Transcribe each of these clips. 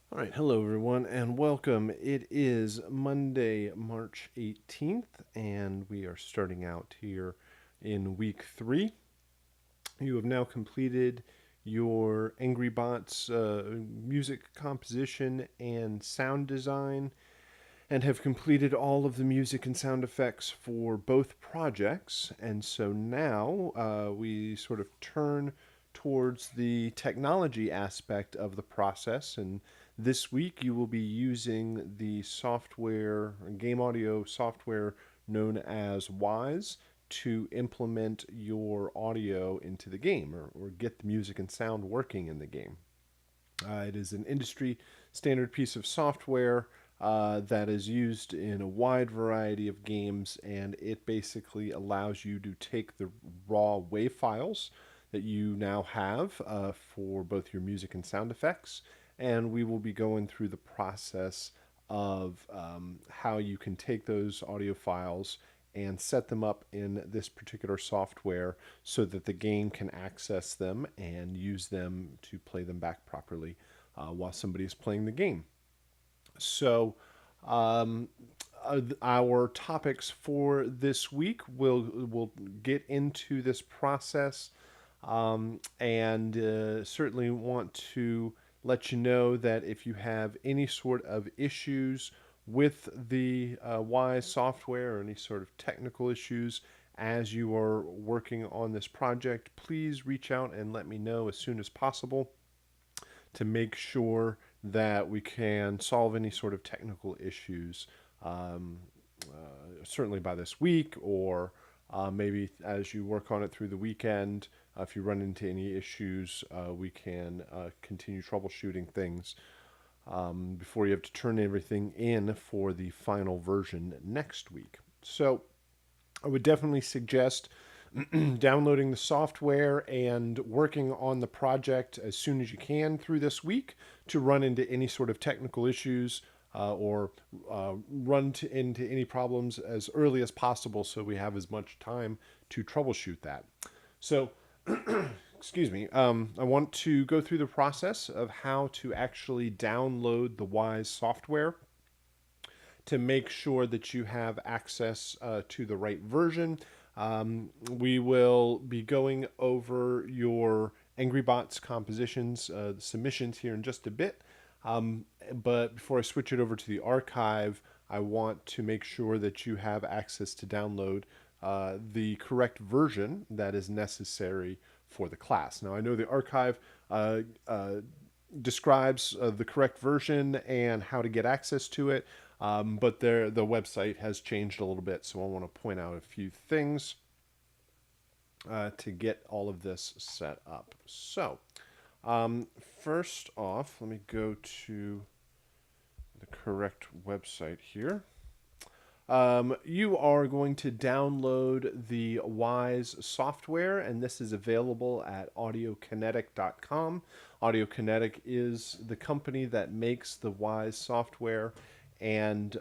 All right, hello everyone, and welcome. It is Monday, March 18th, and we are starting out here in week 3. You have now completed your Angry Bots music composition and sound design, and have completed all of the music and sound effects for both projects. And so now we sort of turn towards the technology aspect of the process. And this week you will be using the software, game audio software known as Wise, to implement your audio into the game, or get the music and sound working in the game. It is an industry standard piece of software that is used in a wide variety of games, and it basically allows you to take the raw WAV files that you now have for both your music and sound effects, and we will be going through the process of how you can take those audio files and set them up in this particular software so that the game can access them and use them to play them back properly while somebody is playing the game. So, um, our topics for this week will get into this process, and certainly want to let you know that if you have any sort of issues with the Wise software or any sort of technical issues as you are working on this project, please reach out and let me know as soon as possible to make sure that we can solve any sort of technical issues, certainly by this week, or maybe as you work on it through the weekend. If you run into any issues, we can continue troubleshooting things before you have to turn everything in for the final version next week. So I would definitely suggest downloading the software and working on the project as soon as you can through this week to run into any sort of technical issues, or into any problems as early as possible so we have as much time to troubleshoot that. So, excuse me, I want to go through the process of how to actually download the Wise software to make sure that you have access to the right version. We will be going over your Angry Bots compositions, submissions here in just a bit. But before I switch it over to the archive, I want to make sure that you have access to download the correct version that is necessary for the class. Now, I know the archive describes the correct version and how to get access to it, but the website has changed a little bit, so I want to point out a few things to get all of this set up. So, first off, let me go to the correct website here. You are going to download the Wise software, and this is available at audiokinetic.com. Audiokinetic is the company that makes the Wise software, and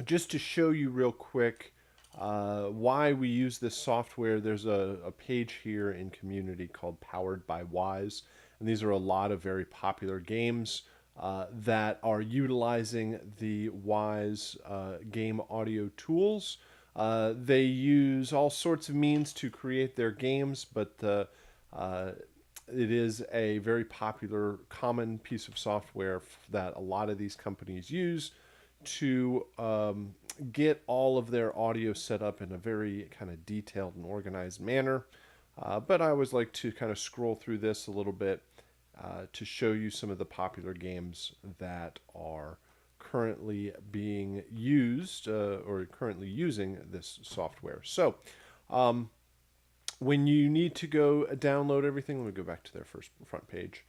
just to show you real quick why we use this software, there's a page here in community called Powered by Wise, and these are a lot of very popular games that are utilizing the Wise game audio tools. They use all sorts of means to create their games, but it is a very popular, common piece of software that a lot of these companies use to get all of their audio set up in a very kind of detailed and organized manner. But I always like to kind of scroll through this a little bit to show you some of the popular games that are currently being used or currently using this software. So, when you need to go download everything, let me go back to their first front page.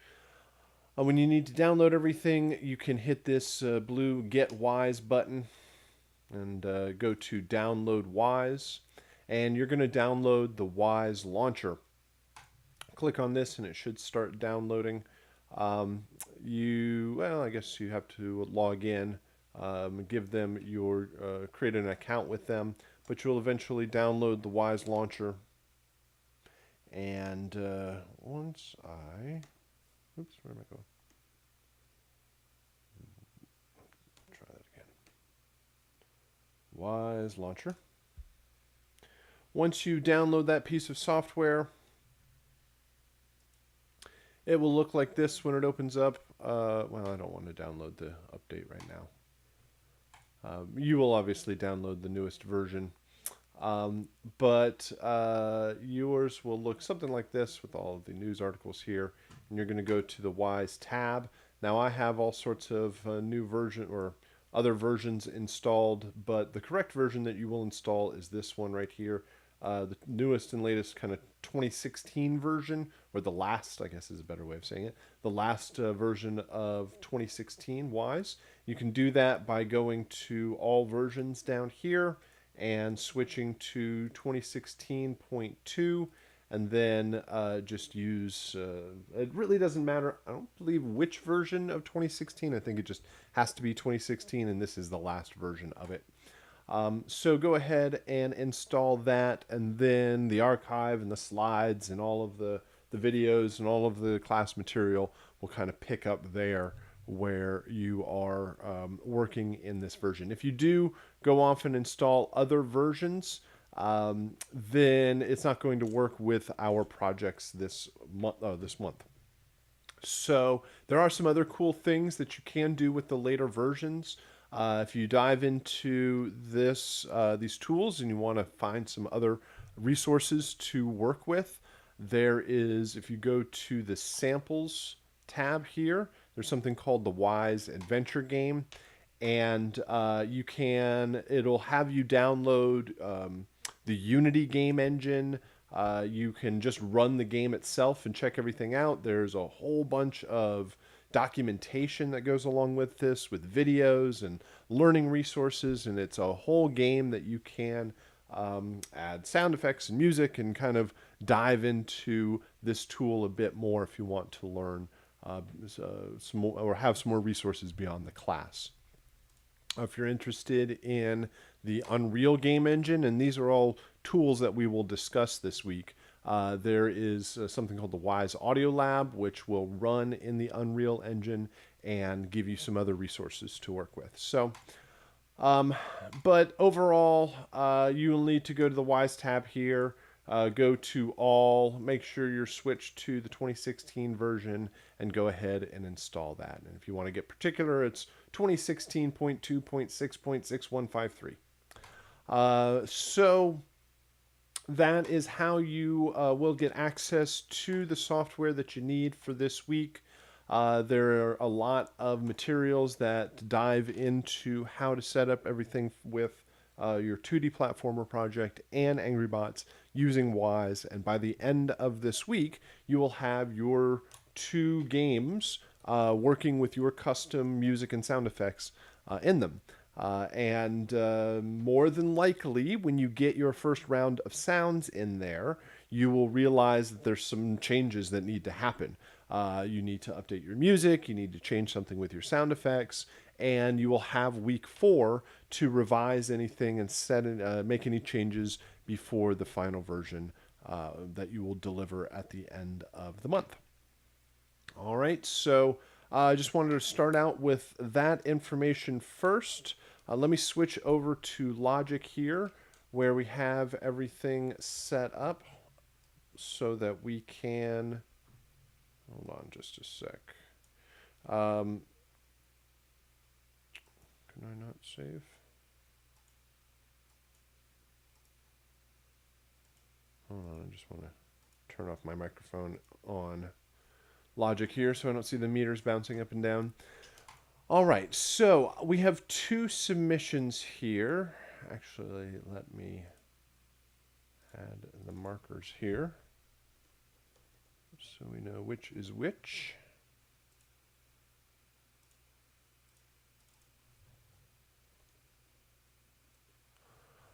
When you need to download everything, you can hit this blue Get Wise button and go to Download Wise, and you're going to download the Wise launcher. Click on this and it should start downloading. I guess you have to log in, give them your, create an account with them, but you'll eventually download the Wise launcher. And once I, oops, where am I going? Wise launcher. Once you download that piece of software, it will look like this when it opens up. Well, I don't want to download the update right now. You will obviously download the newest version. But yours will look something like this with all of the news articles here. And you're going to go to the Wise tab. Now I have all sorts of new version or other versions installed, but the correct version that you will install is this one right here. The newest and latest kind of 2016 version, or the last, I guess is a better way of saying it, the last version of 2016 Wise. You can do that by going to all versions down here and switching to 2016.2, and then just use, it really doesn't matter, I don't believe which version of 2016, I think it just has to be 2016, and this is the last version of it. So go ahead and install that, and then the archive and the slides and all of the videos and all of the class material will kind of pick up there where you are working in this version. If you do go off and install other versions, then it's not going to work with our projects this month. So there are some other cool things that you can do with the later versions. If you dive into these tools and you want to find some other resources to work with, there is, if you go to the samples tab here, there's something called the Wise Adventure Game, and it'll have you download the Unity game engine. You can just run the game itself and check everything out. There's a whole bunch of documentation that goes along with this, with videos and learning resources, and it's a whole game that you can add sound effects and music and kind of dive into this tool a bit more if you want to learn some more, or have some more resources beyond the class. If you're interested in the Unreal game engine, and these are all tools that we will discuss this week, there is something called the Wise Audio Lab, which will run in the Unreal engine and give you some other resources to work with. So, but overall, you will need to go to the Wise tab here, go to all, make sure you're switched to the 2016 version, and go ahead and install that. And if you want to get particular, it's 2016.2.6.6153. So that is how you will get access to the software that you need for this week. There are a lot of materials that dive into how to set up everything with your 2D platformer project and Angry Bots using Wise. And by the end of this week, you will have your 2 games working with your custom music and sound effects in them. And more than likely, when you get your first round of sounds in there, you will realize that there's some changes that need to happen. You need to update your music, you need to change something with your sound effects, and you will have week 4 to revise anything and make any changes before the final version that you will deliver at the end of the month. All right, so I just wanted to start out with that information first. Let me switch over to Logic here, where we have everything set up so that we can, hold on just a sec. Can I not save? Hold on, I just want to turn off my microphone on Logic here so I don't see the meters bouncing up and down. All right, so we have 2 submissions here. Actually, let me add the markers here so we know which is which.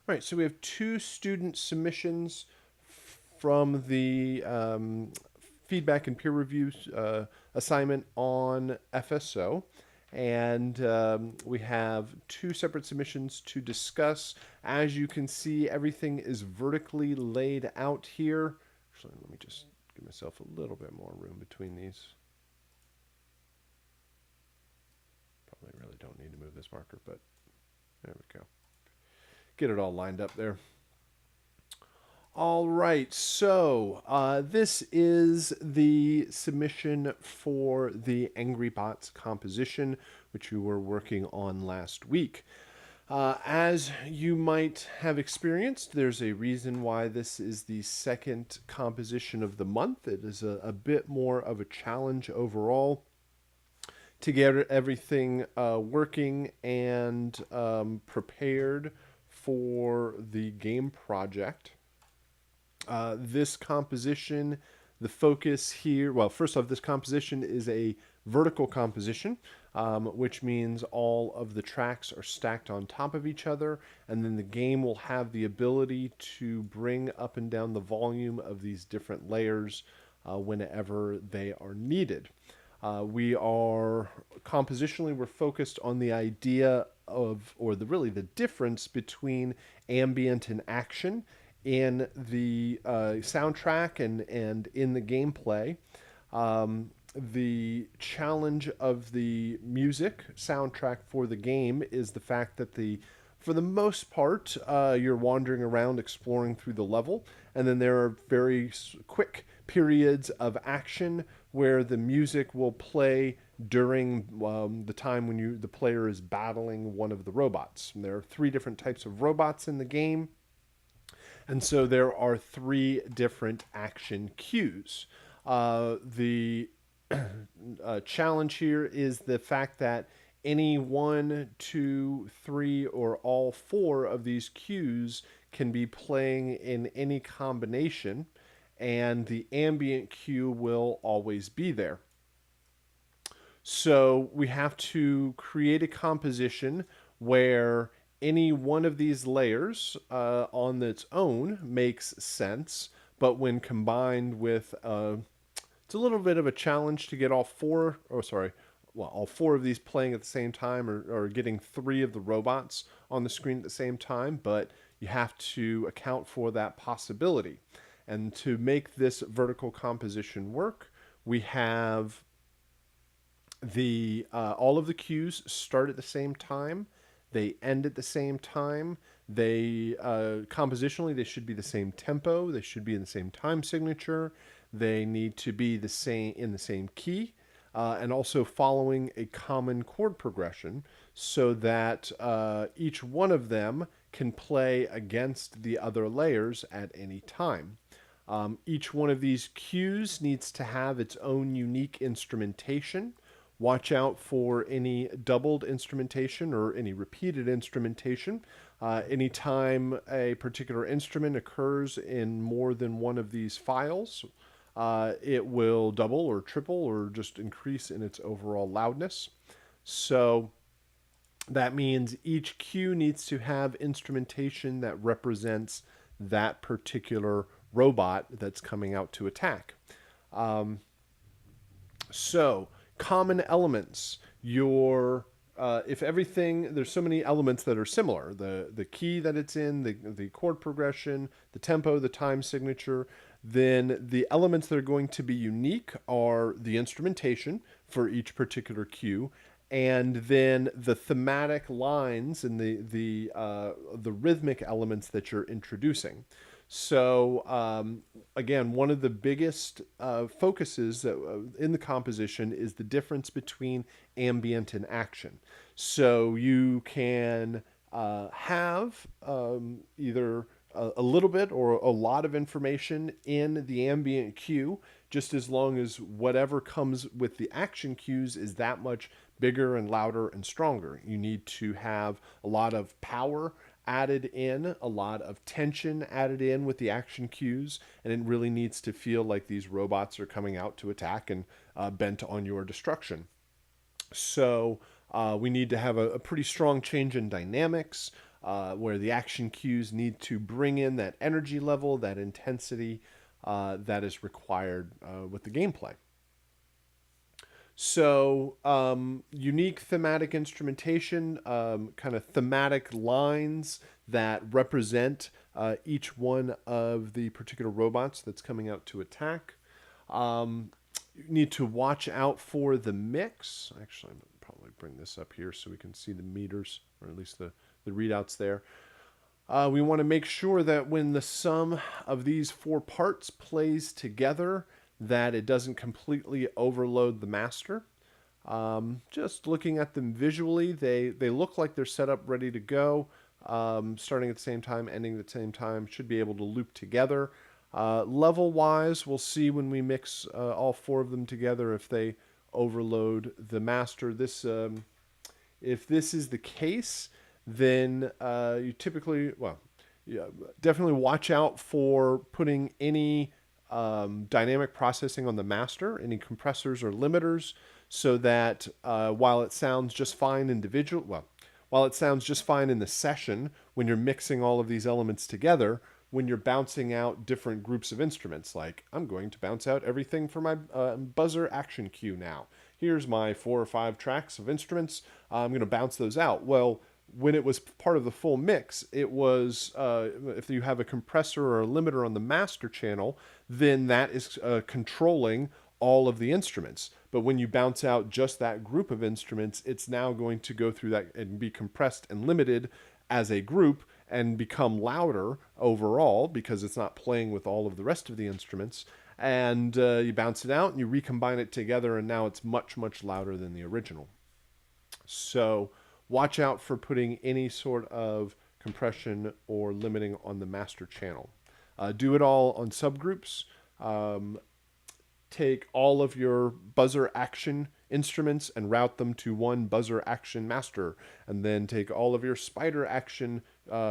All right, so we have 2 student submissions from the feedback and peer review assignment on FSO. And we have 2 separate submissions to discuss. As you can see, everything is vertically laid out here. Actually, let me just give myself a little bit more room between these. Probably really don't need to move this marker, but there we go. get it all lined up there. All right, so this is the submission for the Angry Bots composition, which we were working on last week. As you might have experienced, there's a reason why this is the second composition of the month. It is a bit more of a challenge overall to get everything working and prepared for the game project. This composition, the focus here, well, first off, this composition is a vertical composition, which means all of the tracks are stacked on top of each other, and then the game will have the ability to bring up and down the volume of these different layers whenever they are needed. We are compositionally, we're focused on the idea of, or the difference between ambient and action in the soundtrack and in the gameplay. The challenge of the music soundtrack for the game is the fact that for the most part, you're wandering around exploring through the level, and then there are very quick periods of action where the music will play during the time when the player is battling one of the robots. And there are 3 different types of robots in the game, and so there are 3 different action cues. The challenge here is the fact that any 1, 2, 3, or all 4 of these cues can be playing in any combination, and the ambient cue will always be there. So we have to create a composition where any one of these layers on its own makes sense, but when combined with it's a little bit of a challenge to get all 4 of these playing at the same time, or getting 3 of the robots on the screen at the same time, but you have to account for that possibility. And to make this vertical composition work, we have all of the cues start at the same time. They end at the same time. They compositionally, they should be the same tempo. They should be in the same time signature. They need to be in the same key, and also following a common chord progression, so that each one of them can play against the other layers at any time. Each one of these cues needs to have its own unique instrumentation. Watch out for any doubled instrumentation or any repeated instrumentation. Anytime a particular instrument occurs in more than one of these files, it will double or triple or just increase in its overall loudness. So that means each cue needs to have instrumentation that represents that particular robot that's coming out to attack. So common elements, if everything, there's so many elements that are similar, the key that it's in, the chord progression, the tempo, the time signature, then the elements that are going to be unique are the instrumentation for each particular cue, and then the thematic lines and the rhythmic elements that you're introducing. So again, one of the biggest focuses in the composition is the difference between ambient and action. So you can have either a little bit or a lot of information in the ambient cue, just as long as whatever comes with the action cues is that much bigger and louder and stronger. You need to have a lot of power added in, a lot of tension added in with the action cues, and it really needs to feel like these robots are coming out to attack and bent on your destruction. So we need to have a pretty strong change in dynamics, where the action cues need to bring in that energy level, that intensity that is required with the gameplay. So unique thematic instrumentation, kind of thematic lines that represent each one of the particular robots that's coming out to attack. You need to watch out for the mix. Actually, I'm going to probably bring this up here so we can see the meters, or at least the readouts there. We want to make sure that when the sum of these 4 parts plays together, that it doesn't completely overload the master. Just looking at them visually, they look like they're set up ready to go. Starting at the same time, ending at the same time, should be able to loop together. Level-wise, we'll see when we mix all 4 of them together if they overload the master. If this is the case, then you typically, definitely watch out for putting any dynamic processing on the master, any compressors or limiters, so that while it sounds just fine while it sounds just fine in the session, when you're mixing all of these elements together, when you're bouncing out different groups of instruments, like I'm going to bounce out everything for my buzzer action cue now. Here's my 4 or 5 tracks of instruments. I'm going to bounce those out. Well, when it was part of the full mix, it was, if you have a compressor or a limiter on the master channel, then that is controlling all of the instruments. But when you bounce out just that group of instruments, it's now going to go through that and be compressed and limited as a group and become louder overall because it's not playing with all of the rest of the instruments. And you bounce it out and you recombine it together, and now it's much, much louder than the original. So watch out for putting any sort of compression or limiting on the master channel. Do it all on subgroups. Take all of your buzzer action instruments and route them to one buzzer action master, and then take all of your spider action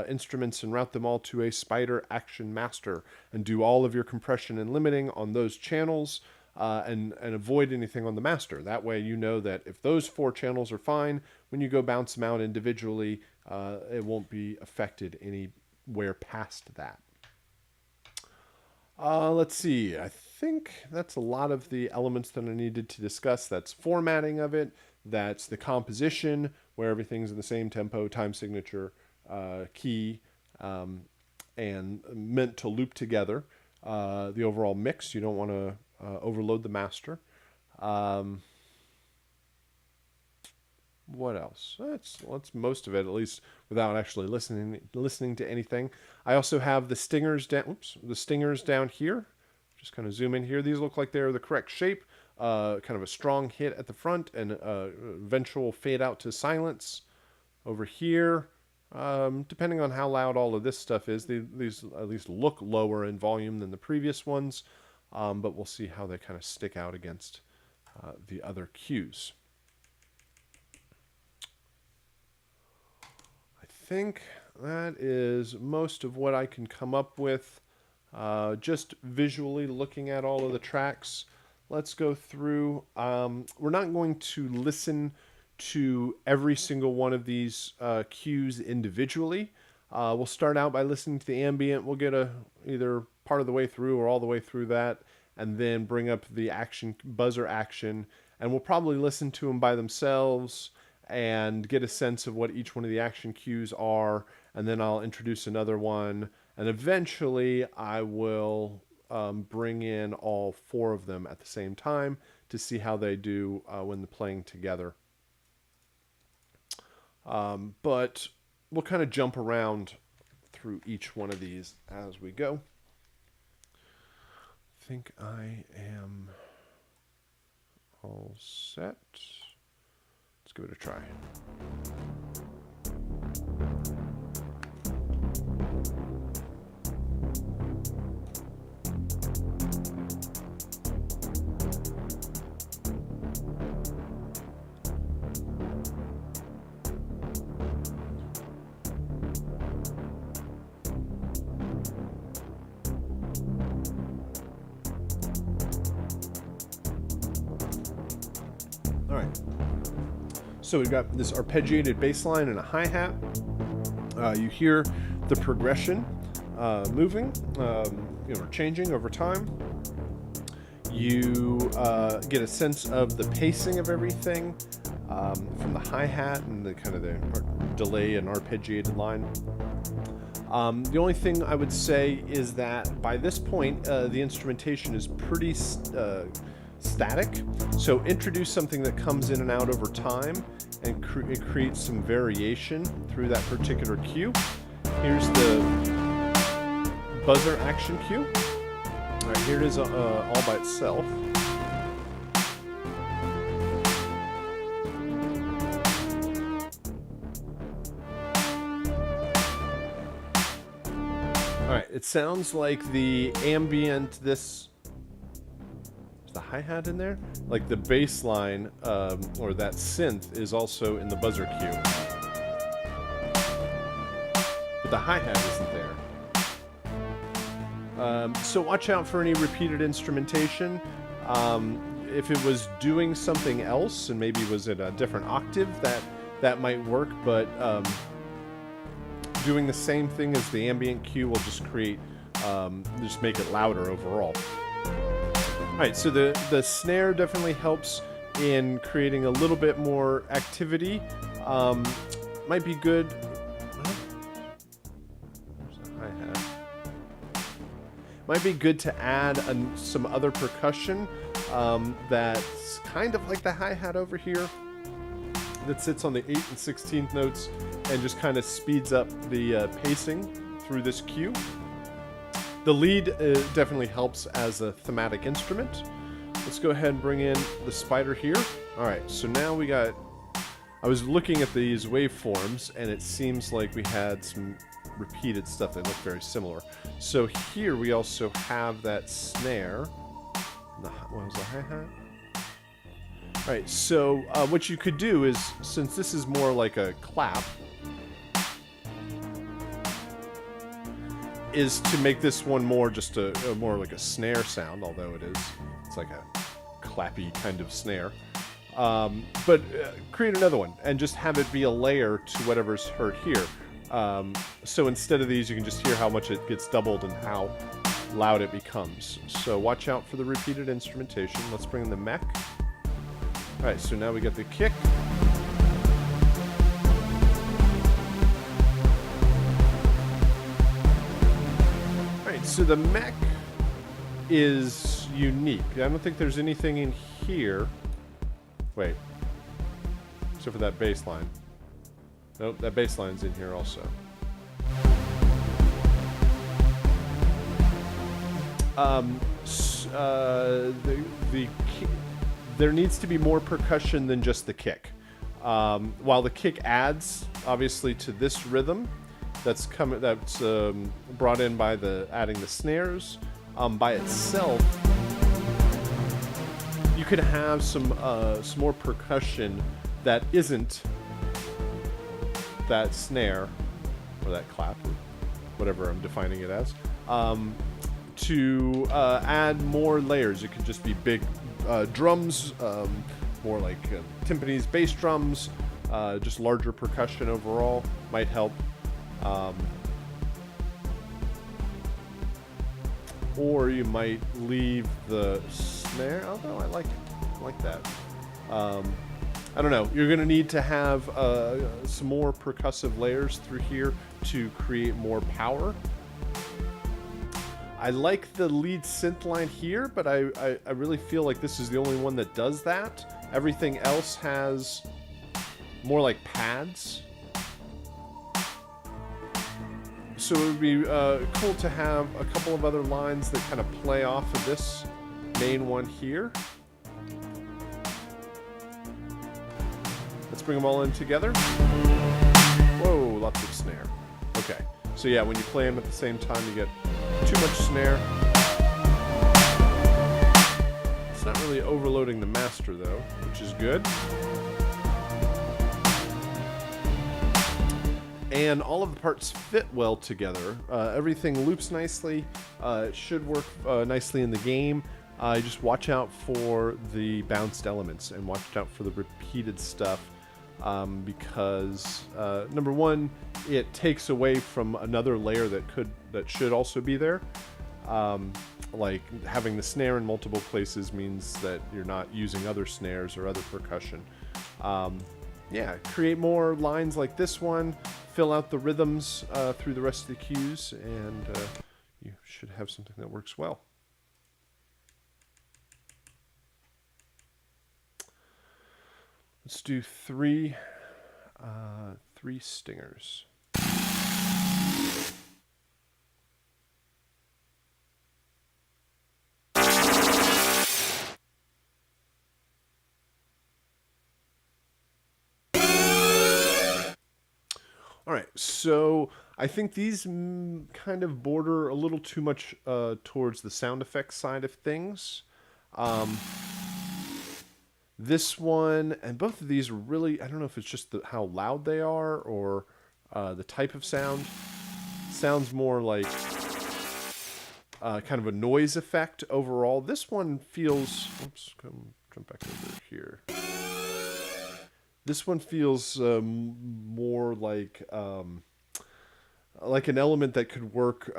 instruments and route them all to a spider action master, and do all of your compression and limiting on those channels, and avoid anything on the master. That way you know that if those 4 channels are fine, when you go bounce them out individually, it won't be affected anywhere past that. Let's see, I think that's a lot of the elements that I needed to discuss. That's formatting of it, that's the composition, where everything's in the same tempo, time signature, key, and meant to loop together. The overall mix, you don't want to overload the master. What else? That's most of it, at least without actually listening to anything. I also have the stingers down here. Just kind of zoom in here. These look like they're the correct shape. Kind of a strong hit at the front and eventual fade out to silence over here. Depending on how loud all of this stuff is, these at least look lower in volume than the previous ones, but we'll see how they kind of stick out against the other cues. I think that is most of what I can come up with, just visually looking at all of the tracks. Let's go through. We're not going to listen to every single one of these cues individually. We'll start out by listening to the ambient. We'll get either part of the way through or all the way through that, and then bring up the action, buzzer action, and we'll probably listen to them by themselves and get a sense of what each one of the action cues are, and then I'll introduce another one, and eventually I will bring in all 4 of them at the same time to see how they do when they're playing together. But we'll kind of jump around through each one of these as we go. I think I am all set. Let's give it a try. All right. So we've got this arpeggiated bass line and a hi-hat. You hear the progression moving, or changing over time. You get a sense of the pacing of everything from the hi-hat and the kind of the delay and arpeggiated line. The only thing I would say is that by this point, the instrumentation is pretty static. So introduce something that comes in and out over time, and it creates some variation through that particular cue. Here's the buzzer action cue. All right, here it is all by itself. All right, it sounds like the ambient, is the hi-hat in there? Like the bass line, or that synth is also in the buzzer cue. But the hi-hat isn't there. So watch out for any repeated instrumentation. If it was doing something else and maybe was at a different octave, that might work, but doing the same thing as the ambient cue will just just make it louder overall. Alright, so the snare definitely helps in creating a little bit more activity. Might be good. There's a hi-hat. Might be good to add some other percussion that's kind of like the hi-hat over here, that sits on the 8th and 16th notes and just kind of speeds up the pacing through this cue. The lead definitely helps as a thematic instrument. Let's go ahead and bring in the spider here. Alright, so now we got... I was looking at these waveforms, and it seems like we had some repeated stuff that looked very similar. So here we also have that snare. What was the hi-hat? Alright, so what you could do is, since this is more like a clap, is to make this one more just more like a snare sound, although it's like a clappy kind of snare. But create another one and just have it be a layer to whatever's heard here. So instead of these, you can just hear how much it gets doubled and how loud it becomes. So watch out for the repeated instrumentation. Let's bring in the mech. Alright, so now we got the kick. Alright, so the mech is unique. I don't think there's anything in here. Wait. Except for that bass line. Nope, that bass line's in here also. There needs to be more percussion than just the kick. While the kick adds, obviously, to this rhythm, that's brought in by adding the snares. By itself, you could have some more percussion that isn't that snare or that clap, or whatever I'm defining it as, to add more layers. It could just be big drums, more like timpanis, bass drums, just larger percussion overall might help. Or you might leave the snare, although I like that. I don't know. You're going to need to have some more percussive layers through here to create more power. I like the lead synth line here, but I really feel like this is the only one that does that. Everything else has more like pads. So it would be cool to have a couple of other lines that kind of play off of this main one here. Let's bring them all in together. Whoa, lots of snare. Okay, so yeah, when you play them at the same time, you get too much snare. It's not really overloading the master though, which is good. And all of the parts fit well together. Everything loops nicely. It should work nicely in the game. Just watch out for the bounced elements and watch out for the repeated stuff. Because number one, it takes away from another layer that should also be there. Like having the snare in multiple places means that you're not using other snares or other percussion. Yeah, create more lines like this one, fill out the rhythms through the rest of the cues, and you should have something that works well. Let's do three stingers. All right, so I think these kind of border a little too much towards the sound effects side of things. This one and both of these are really, I don't know if it's just how loud they are or the type of sound. Sounds more like kind of a noise effect overall. This one feels, oops, jump back over here. This one feels more like an element that could work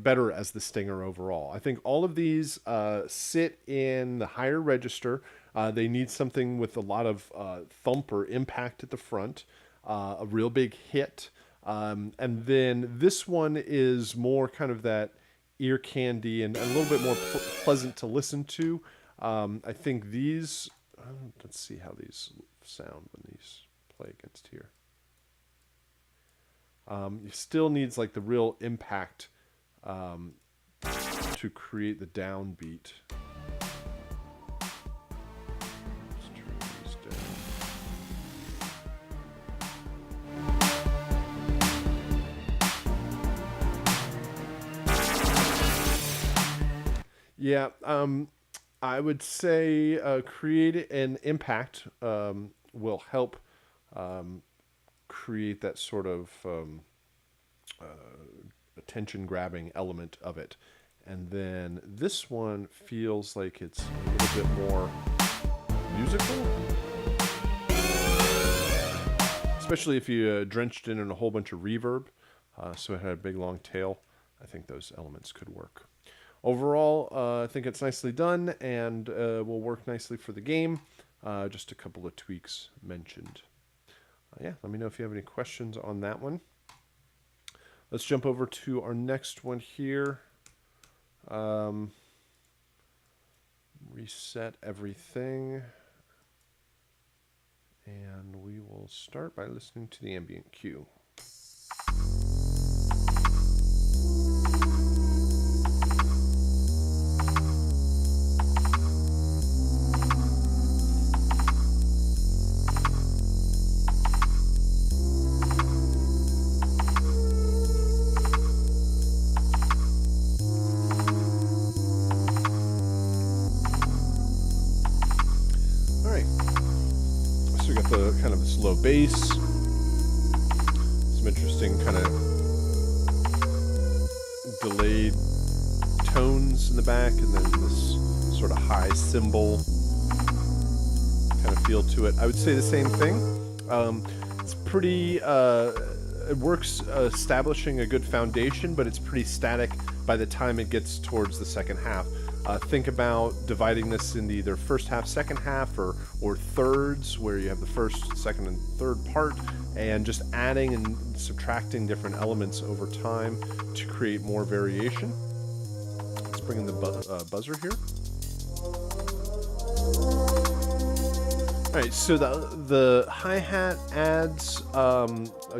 better as the stinger overall. I think all of these sit in the higher register. They need something with a lot of thump or impact at the front, a real big hit. And then this one is more kind of that ear candy and a little bit more pleasant to listen to. I think these, let's see how these sound when these play against here. It still needs like the real impact to create the downbeat. Let's turn these down. Yeah, I would say create an impact will help create that sort of attention-grabbing element of it. And then this one feels like it's a little bit more musical. Especially if you drenched it in a whole bunch of reverb, so it had a big long tail. I think those elements could work. Overall, I think it's nicely done and will work nicely for the game. Just a couple of tweaks mentioned. Yeah, let me know if you have any questions on that one. Let's jump over to our next one here. Reset everything. And we will start by listening to the ambient cue. Kind of this low bass, some interesting kind of delayed tones in the back, and then this sort of high cymbal kind of feel to it. I would say the same thing. It's pretty, it works establishing a good foundation, but it's pretty static by the time it gets towards the second half. Think about dividing this into either first half, second half, or thirds, where you have the first, second, and third part, and just adding and subtracting different elements over time to create more variation. Let's bring in the buzzer here. All right, so the hi-hat adds a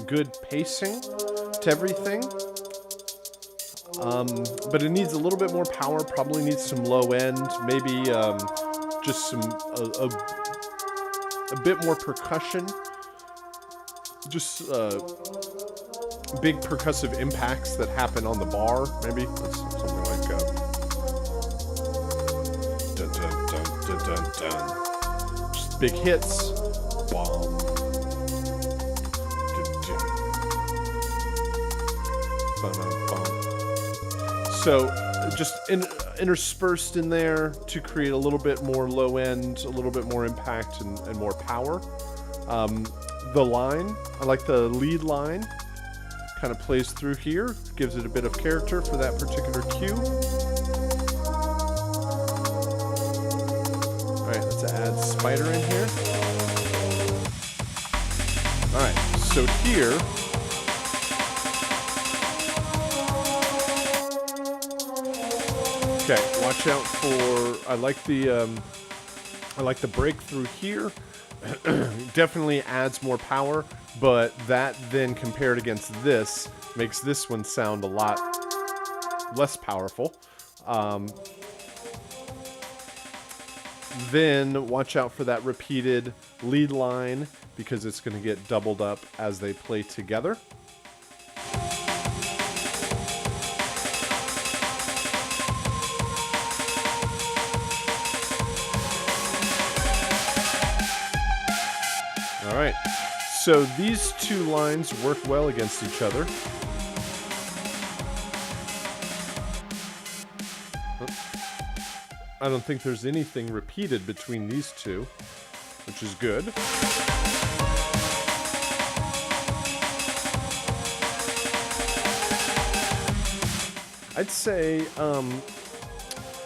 good pacing to everything. But it needs a little bit more power, probably needs some low end, maybe just a bit more percussion, just big percussive impacts that happen on the bar, maybe. Something like dun, dun, dun, dun, dun, dun. Just big hits. Bomb. Dun, dun. Bum, bum, bum. So just interspersed in there to create a little bit more low end, a little bit more impact and more power. The line, I like the lead line, kind of plays through here, gives it a bit of character for that particular cue. All right, let's add Spider in here. All right, so here, okay, watch out for, I like the breakthrough here. Definitely adds more power, but that then compared against this makes this one sound a lot less powerful. Then watch out for that repeated lead line because it's going to get doubled up as they play together. All right. So these two lines work well against each other. I don't think there's anything repeated between these two, which is good. I'd say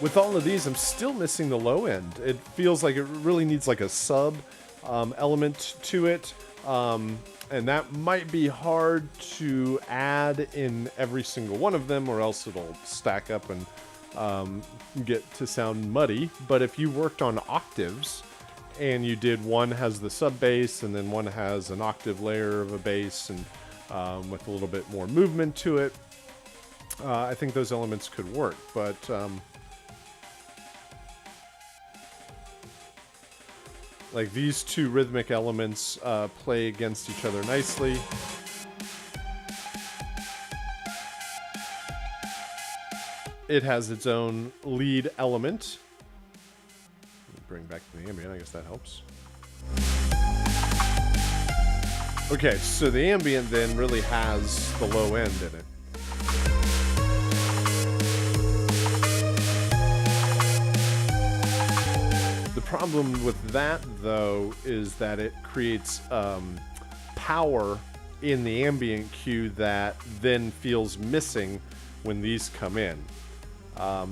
with all of these, I'm still missing the low end. It feels like it really needs like a sub element to it. And that might be hard to add in every single one of them, or else it'll stack up and get to sound muddy. But if you worked on octaves and you did one has the sub bass and then one has an octave layer of a bass and with a little bit more movement to it, I think those elements could work. But like these two rhythmic elements play against each other nicely. It has its own lead element. Bring back the ambient, I guess that helps. Okay, so the ambient then really has the low end in it. The problem with that, though, is that it creates power in the ambient cue that then feels missing when these come in.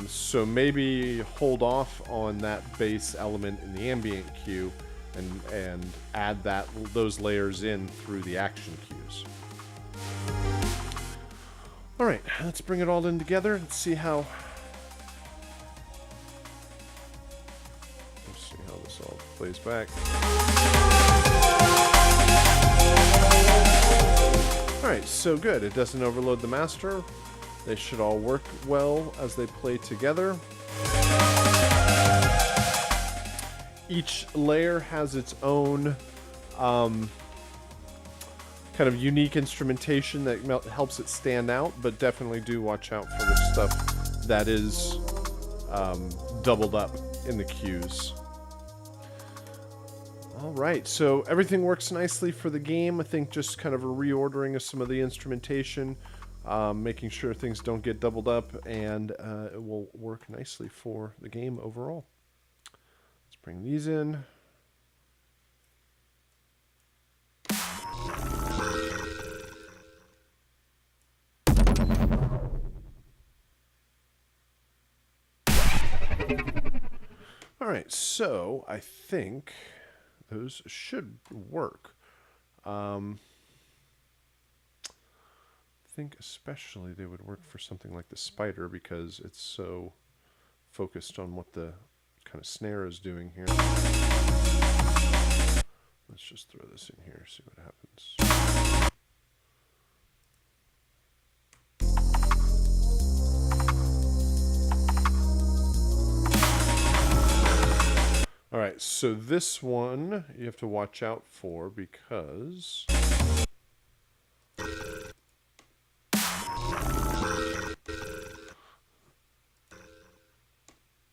So maybe hold off on that bass element in the ambient cue and add those layers in through the action cues. All right, let's bring it all in together and see how this all plays back. All right, so good. It doesn't overload the master. They should all work well as they play together. Each layer has its own kind of unique instrumentation that helps it stand out, but definitely do watch out for the stuff that is doubled up in the cues. All right, so everything works nicely for the game. I think just kind of a reordering of some of the instrumentation, making sure things don't get doubled up, and it will work nicely for the game overall. Let's bring these in. All right, so I think those should work. I think especially they would work for something like the spider because it's so focused on what the kind of snare is doing here. Let's just throw this in here, see what happens. All right, so this one you have to watch out for because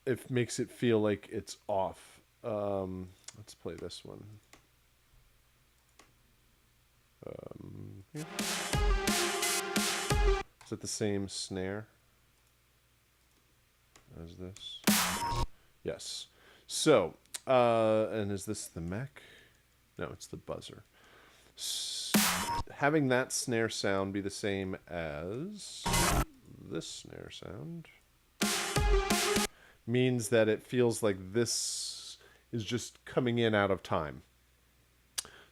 it makes it feel like it's off. Let's play this one. Here. Is it the same snare as this? Yes. So, and is this the mech? No, it's the buzzer. Having that snare sound be the same as this snare sound means that it feels like this is just coming in out of time.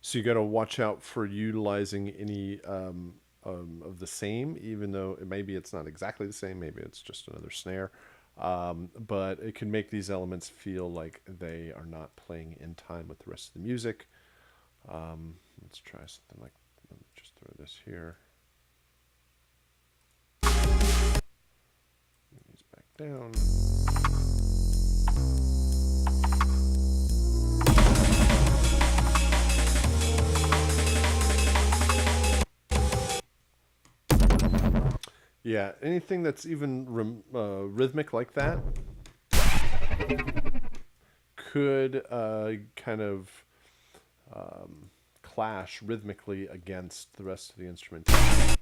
So you got to watch out for utilizing any of the same, even though maybe it's not exactly the same, maybe it's just another snare. But it can make these elements feel like they are not playing in time with the rest of the music. Let's try something like, let me just throw this here. Bring these back down. Yeah, anything that's even rhythmic like that could kind of clash rhythmically against the rest of the instrument. I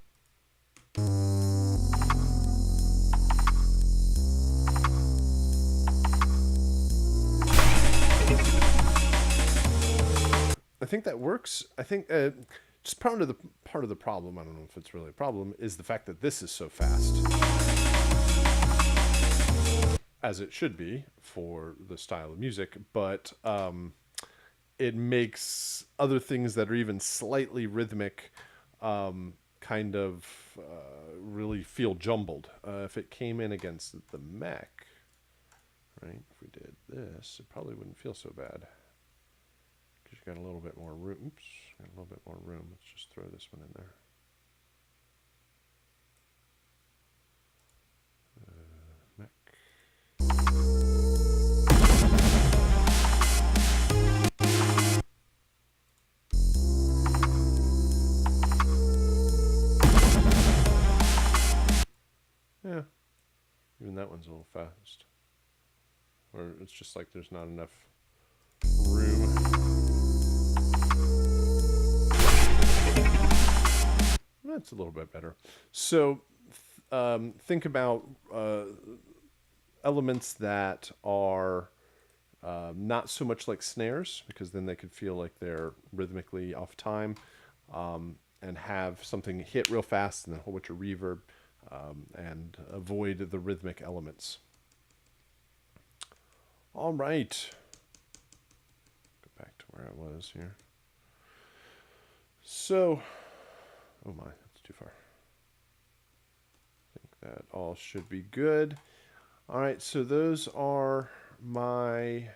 think that works. I think just part of the problem, I don't know if it's really a problem, is the fact that this is so fast, as it should be for the style of music, but it makes other things that are even slightly rhythmic kind of really feel jumbled. If it came in against the mech, right, if we did this, it probably wouldn't feel so bad. Because you got a little bit more room. Oops, got a little bit more room. Let's just throw this one in there. Mech. Yeah, even that one's a little fast. Or it's just like there's not enough room. That's a little bit better. So think about elements that are not so much like snares, because then they could feel like they're rhythmically off time, and have something hit real fast and then a whole bunch of reverb, and avoid the rhythmic elements. All right. Go back to where I was here. So, oh my, that's too far. I think that all should be good. All right, so those are my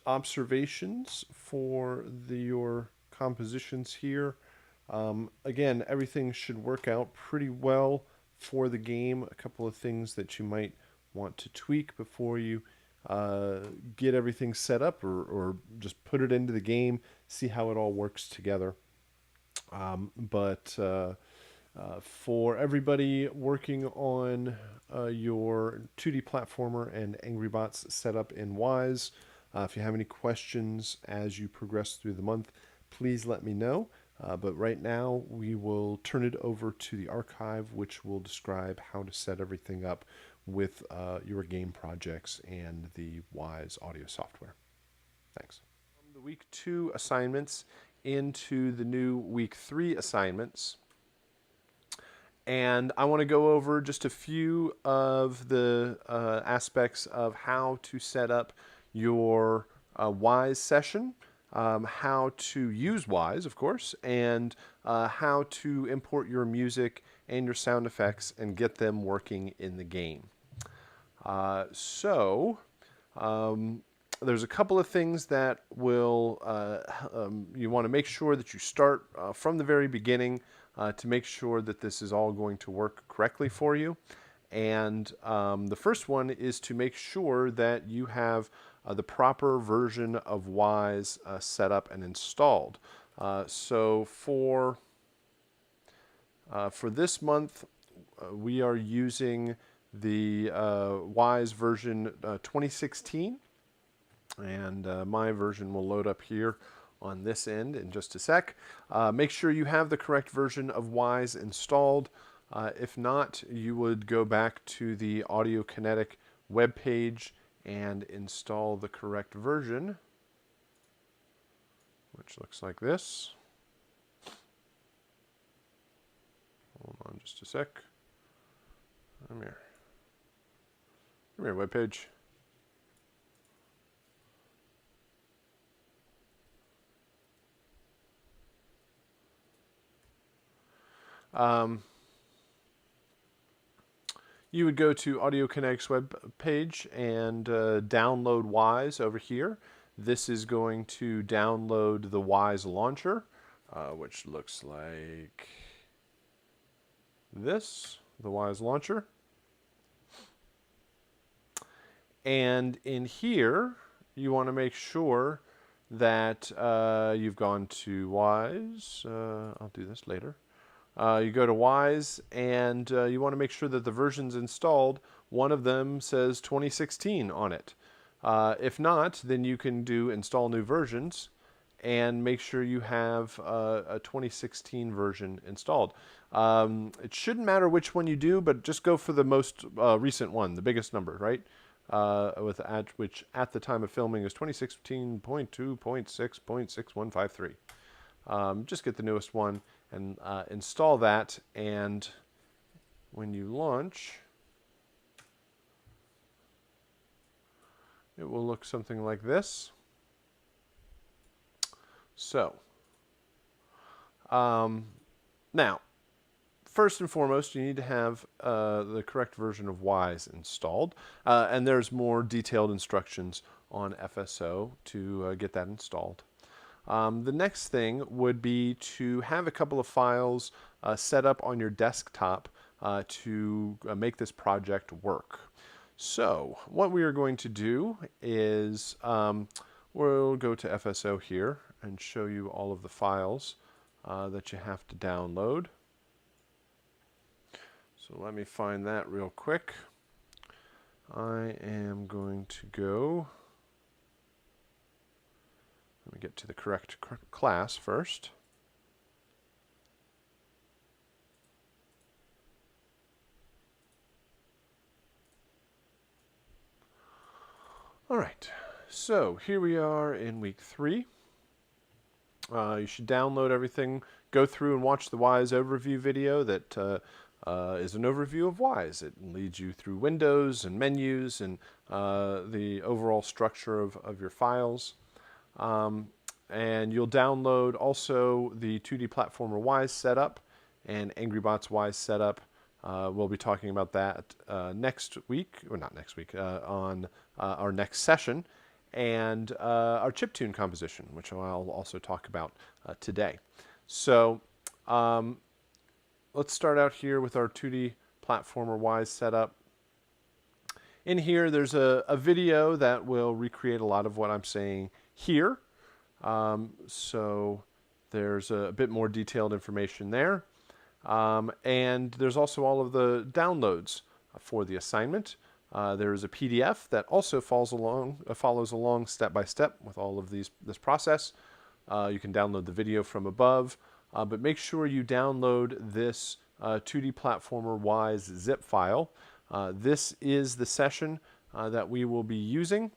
observations for your compositions here. Again, everything should work out pretty well for the game. A couple of things that you might want to tweak before you get everything set up, or just put it into the game, see how it all works together. But for everybody working on your 2D platformer and Angry Bots setup in Wise, if you have any questions as you progress through the month, please let me know. But right now, we will turn it over to the archive, which will describe how to set everything up with your game projects and the Wise audio software. Thanks. From the week 2 assignments into the new week 3 assignments. And I want to go over just a few of the aspects of how to set up your Wise session, how to use Wise, of course, and how to import your music and your sound effects and get them working in the game. There's a couple of things that will you want to make sure that you start from the very beginning to make sure that this is all going to work correctly for you. And the first one is to make sure that you have the proper version of Wise set up and installed. So for this month, we are using the Wise version 2016, and my version will load up here on this end in just a sec. Make sure you have the correct version of Wise installed. If not, you would go back to the Audio Kinetic webpage and install the correct version, which looks like this. Hold on just a sec. Come here. Come here, webpage. You would go to Audio Kinetic's web page and download Wise over here. This is going to download the Wise launcher, which looks like this, the Wise launcher. And in here, you want to make sure that you've gone to Wise. I'll do this later. You go to Wise, and you want to make sure that the version's installed. One of them says 2016 on it. If not, then you can do install new versions, and make sure you have a 2016 version installed. It shouldn't matter which one you do, but just go for the most recent one, the biggest number, right? Which at the time of filming is 2016.2.6.6153. Just get the newest one and install that, and when you launch, it will look something like this. So, now, first and foremost, you need to have the correct version of Wise installed, and there's more detailed instructions on FSO to get that installed. The next thing would be to have a couple of files set up on your desktop to make this project work. So what we are going to do is we'll go to FSO here and show you all of the files that you have to download. So let me find that real quick. I am going to go, let me get to the correct class first. All right, so here we are in week 3. You should download everything, go through and watch the Wise overview video that is an overview of Wise. It leads you through windows and menus and the overall structure of your files. And you'll download also the 2D Platformer Wise setup and AngryBots Wise setup. We'll be talking about that next week, or not next week, on our next session, and our chiptune composition, which I'll also talk about today. So let's start out here with our 2D Platformer Wise setup. In here, there's a video that will recreate a lot of what I'm saying here. So there's a bit more detailed information there. And there's also all of the downloads for the assignment. There's a PDF that also follows along step by step with all of this process. You can download the video from above, but make sure you download this 2D Platformer Wise zip file. This is the session that we will be using.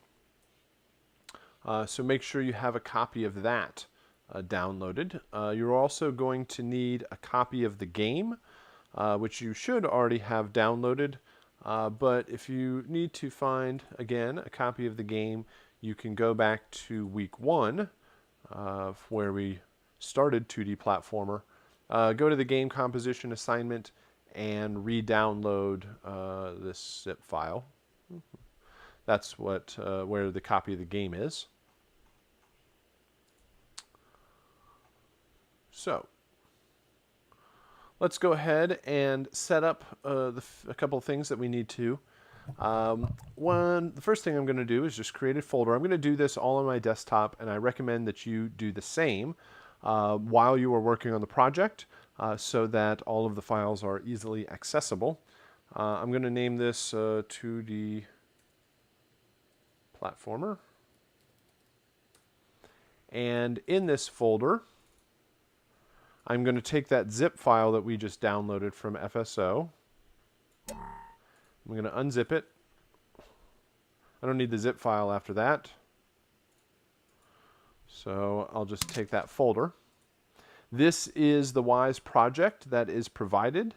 So make sure you have a copy of that downloaded. You're also going to need a copy of the game, which you should already have downloaded. But if you need to find, again, a copy of the game, you can go back to week 1, where we started 2D Platformer. Go to the game composition assignment and re-download this zip file. That's where the copy of the game is. So let's go ahead and set up a couple of things that we need to. The first thing I'm going to do is just create a folder. I'm going to do this all on my desktop, and I recommend that you do the same while you are working on the project so that all of the files are easily accessible. I'm going to name this 2D Platformer. And in this folder, I'm going to take that zip file that we just downloaded from FSO. I'm going to unzip it. I don't need the zip file after that. So I'll just take that folder. This is the Wise project that is provided.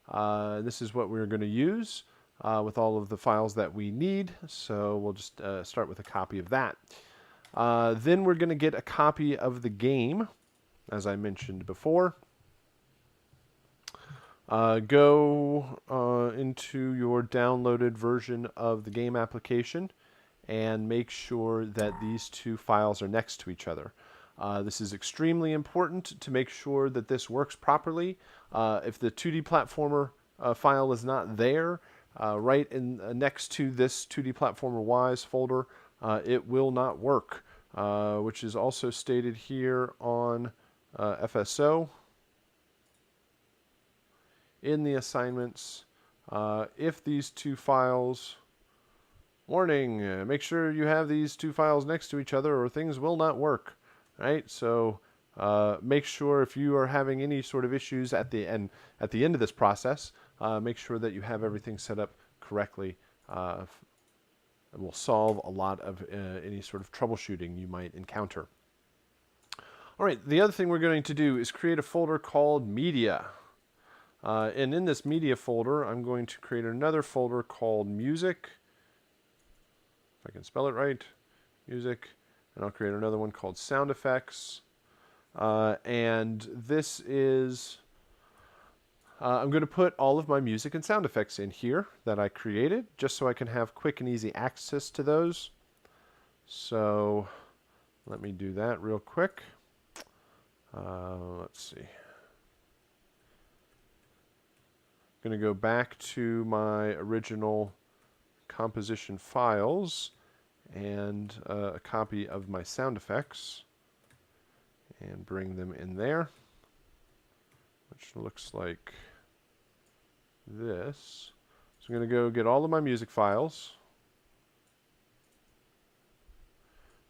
This is what we're going to use with all of the files that we need. So we'll just start with a copy of that. Then we're going to get a copy of the game, as I mentioned before. Go into your downloaded version of the game application and make sure that these two files are next to each other. This is extremely important to make sure that this works properly. If the 2D Platformer file is not there, right next to this 2D Platformer Wise folder, it will not work, which is also stated here on FSO. In the assignments, if these two files, warning, make sure you have these two files next to each other or things will not work. right? So make sure if you are having any sort of issues at the end of this process, make sure that you have everything set up correctly. It will solve a lot of any sort of troubleshooting you might encounter. All right, the other thing we're going to do is create a folder called Media. And in this Media folder, I'm going to create another folder called Music. If I can spell it right, Music. And I'll create another one called Sound Effects. And this is, I'm going to put all of my music and sound effects in here that I created, just so I can have quick and easy access to those. So let me do that real quick. Let's see. I'm going to go back to my original composition files and a copy of my sound effects and bring them in there, which looks like this. So I'm going to go get all of my music files.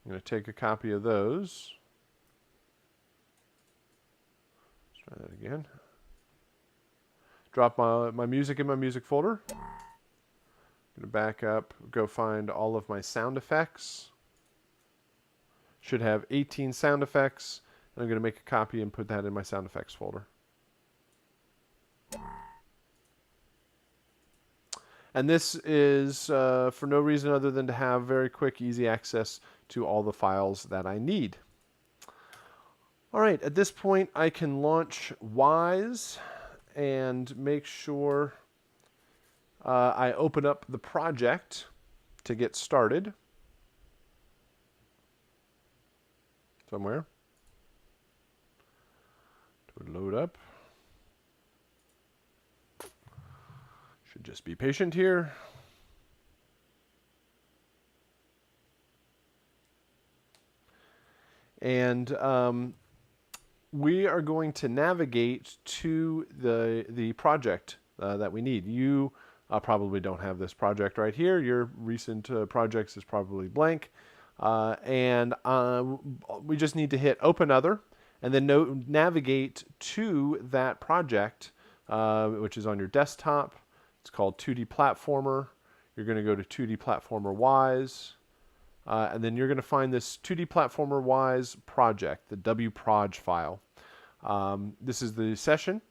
I'm going to take a copy of those. Let's try that again. Drop my music in my music folder. I'm going to back up, go find all of my sound effects. Should have 18 sound effects. And I'm going to make a copy and put that in my sound effects folder. And this is for no reason other than to have very quick, easy access to all the files that I need. All right, at this point, I can launch Wise and make sure I open up the project to get started somewhere. It would load up. Should just be patient here. And we are going to navigate to the project that we need. You probably don't have this project right here. Your recent projects is probably blank. And we just need to hit Open Other and then navigate to that project, which is on your desktop. It's called 2D Platformer. You're going to go to 2D Platformer Wise. And then you're going to find this 2D Platformer Wise project, the wproj file. This is the session.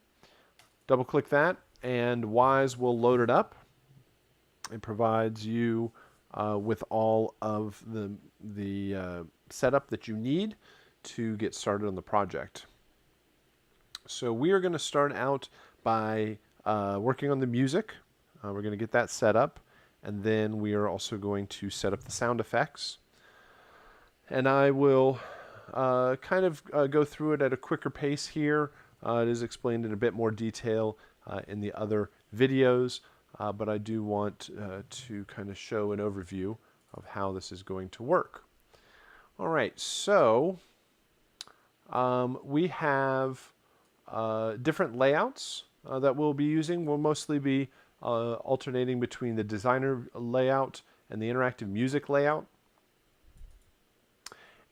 Double click that and Wise will load it up. It provides you with all of the setup that you need to get started on the project. So we are going to start out by working on the music. We're going to get that set up, and then we are also going to set up the sound effects. And I will kind of go through it at a quicker pace here. It is explained in a bit more detail in the other videos, but I do want to kind of show an overview of how this is going to work. All right, so we have different layouts that we'll be using. We'll mostly be alternating between the designer layout and the interactive music layout.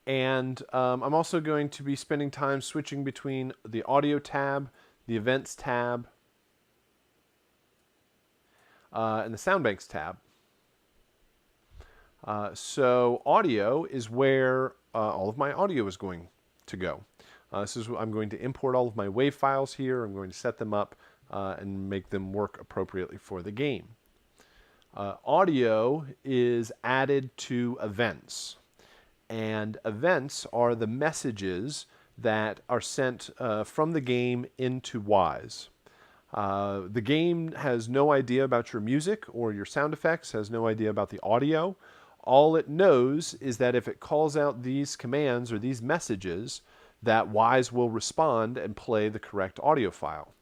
And I'm also going to be spending time switching between the audio tab, the events tab, and the soundbanks tab. So audio is where all of my audio is going to go. I'm going to import all of my WAV files here. I'm going to set them up and make them work appropriately for the game. Audio is added to events. And events are the messages that are sent from the game into Wise. The game has no idea about your music or your sound effects, has no idea about the audio. All it knows is that if it calls out these commands or these messages, that Wise will respond and play the correct audio file.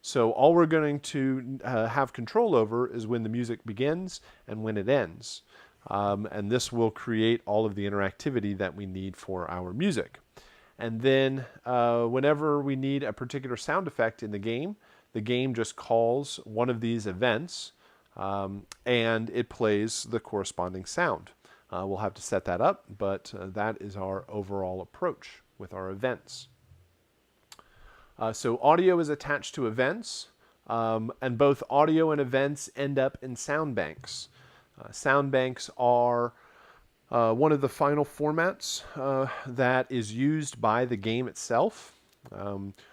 So all we're going to have control over is when the music begins and when it ends. And this will create all of the interactivity that we need for our music. And then whenever we need a particular sound effect in the game just calls one of these events and it plays the corresponding sound. We'll have to set that up, but that is our overall approach with our events. So audio is attached to events, and both audio and events end up in sound banks. Sound banks are one of the final formats that is used by the game itself.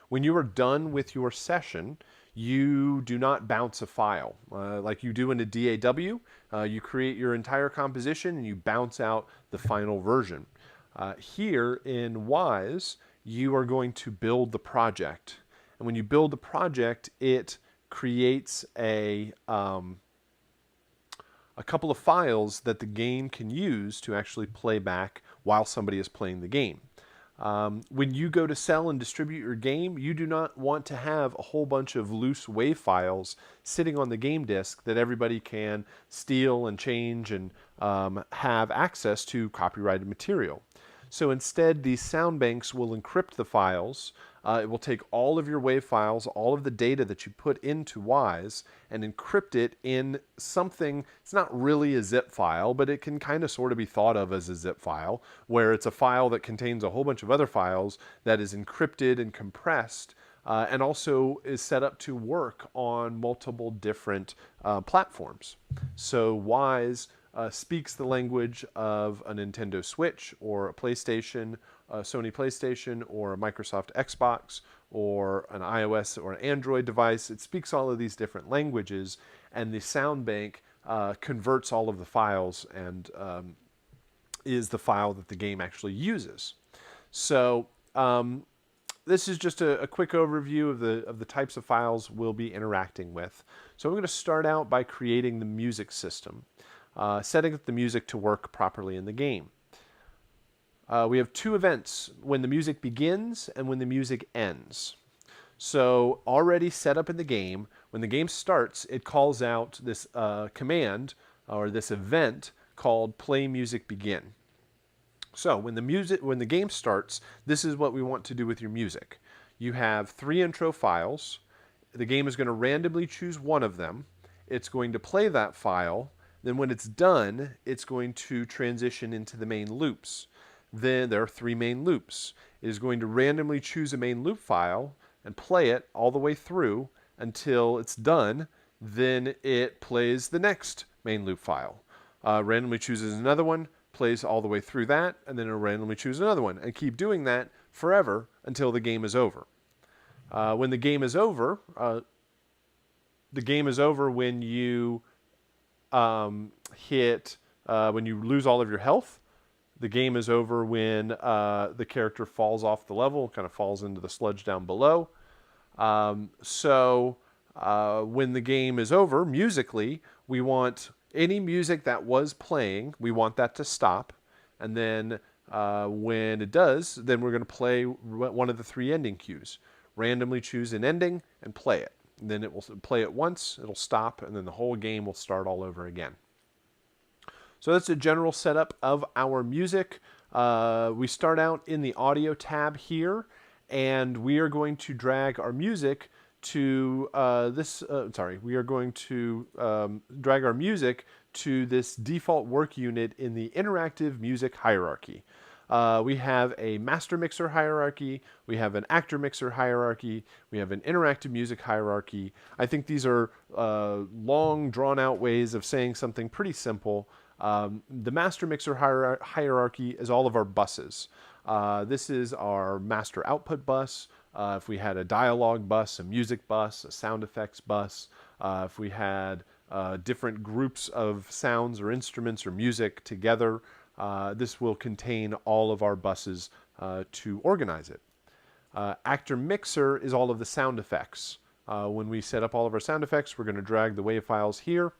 When you are done with your session, you do not bounce a file like you do in a DAW. You create your entire composition and you bounce out the final version. Here in Wise, you are going to build the project. And when you build the project, it creates a couple of files that the game can use to actually play back while somebody is playing the game. When you go to sell and distribute your game, you do not want to have a whole bunch of loose WAV files sitting on the game disk that everybody can steal and change and have access to copyrighted material. So instead, these sound banks will encrypt the files. It will take all of your WAV files, all of the data that you put into Wise, and encrypt it in something. It's not really a zip file, but it can kind of sort of be thought of as a zip file, where it's a file that contains a whole bunch of other files that is encrypted and compressed, and also is set up to work on multiple different platforms. So Wise speaks the language of a Nintendo Switch or a PlayStation, a Sony PlayStation, or a Microsoft Xbox, or an iOS or an Android device. It speaks all of these different languages, and the sound bank converts all of the files and is the file that the game actually uses. So this is just a quick overview of the types of files we'll be interacting with. So I'm going to start out by creating the music system. Setting up the music to work properly in the game. We have two events, when the music begins and when the music ends. So already set up in the game, when the game starts, it calls out this command or this event called play music begin. So when the game starts, this is what we want to do with your music. You have 3 intro files. The game is going to randomly choose one of them. It's going to play that file. Then when it's done, it's going to transition into the main loops. Then there are 3 main loops. It is going to randomly choose a main loop file and play it all the way through until it's done. Then it plays the next main loop file. Randomly chooses another one, plays all the way through that, and then it'll randomly choose another one, and keep doing that forever until the game is over. When the game is over when you when you lose all of your health. The game is over when the character falls off the level, kind of falls into the sludge down below. When the game is over, musically, we want any music that was playing, we want that to stop. And then when it does, then we're going to play one of the 3 ending cues. Randomly choose an ending and play it. And then it will play it once, it'll stop, and then the whole game will start all over again. So that's a general setup of our music. We start out in the audio tab here, and we are going to drag our music to drag our music to this default work unit in the interactive music hierarchy. We have a master mixer hierarchy, we have an actor mixer hierarchy, we have an interactive music hierarchy. I think these are long, drawn-out ways of saying something pretty simple. The master mixer hierarchy is all of our buses. This is our master output bus. If we had a dialogue bus, a music bus, a sound effects bus, if we had different groups of sounds or instruments or music together, this will contain all of our buses to organize it. Actor Mixer is all of the sound effects. When we set up all of our sound effects, we're going to drag the WAV files here.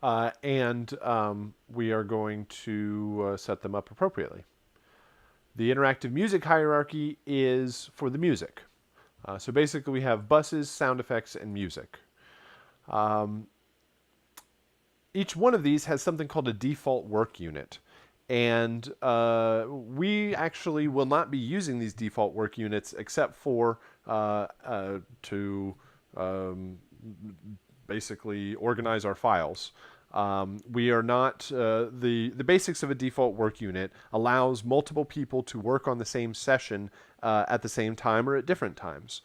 And we are going to set them up appropriately. The interactive music hierarchy is for the music. So basically we have buses, sound effects, and music. Each one of these has something called a default work unit. And we actually will not be using these default work units except for to basically organize our files. We are not, the basics of a default work unit allows multiple people to work on the same session at the same time or at different times.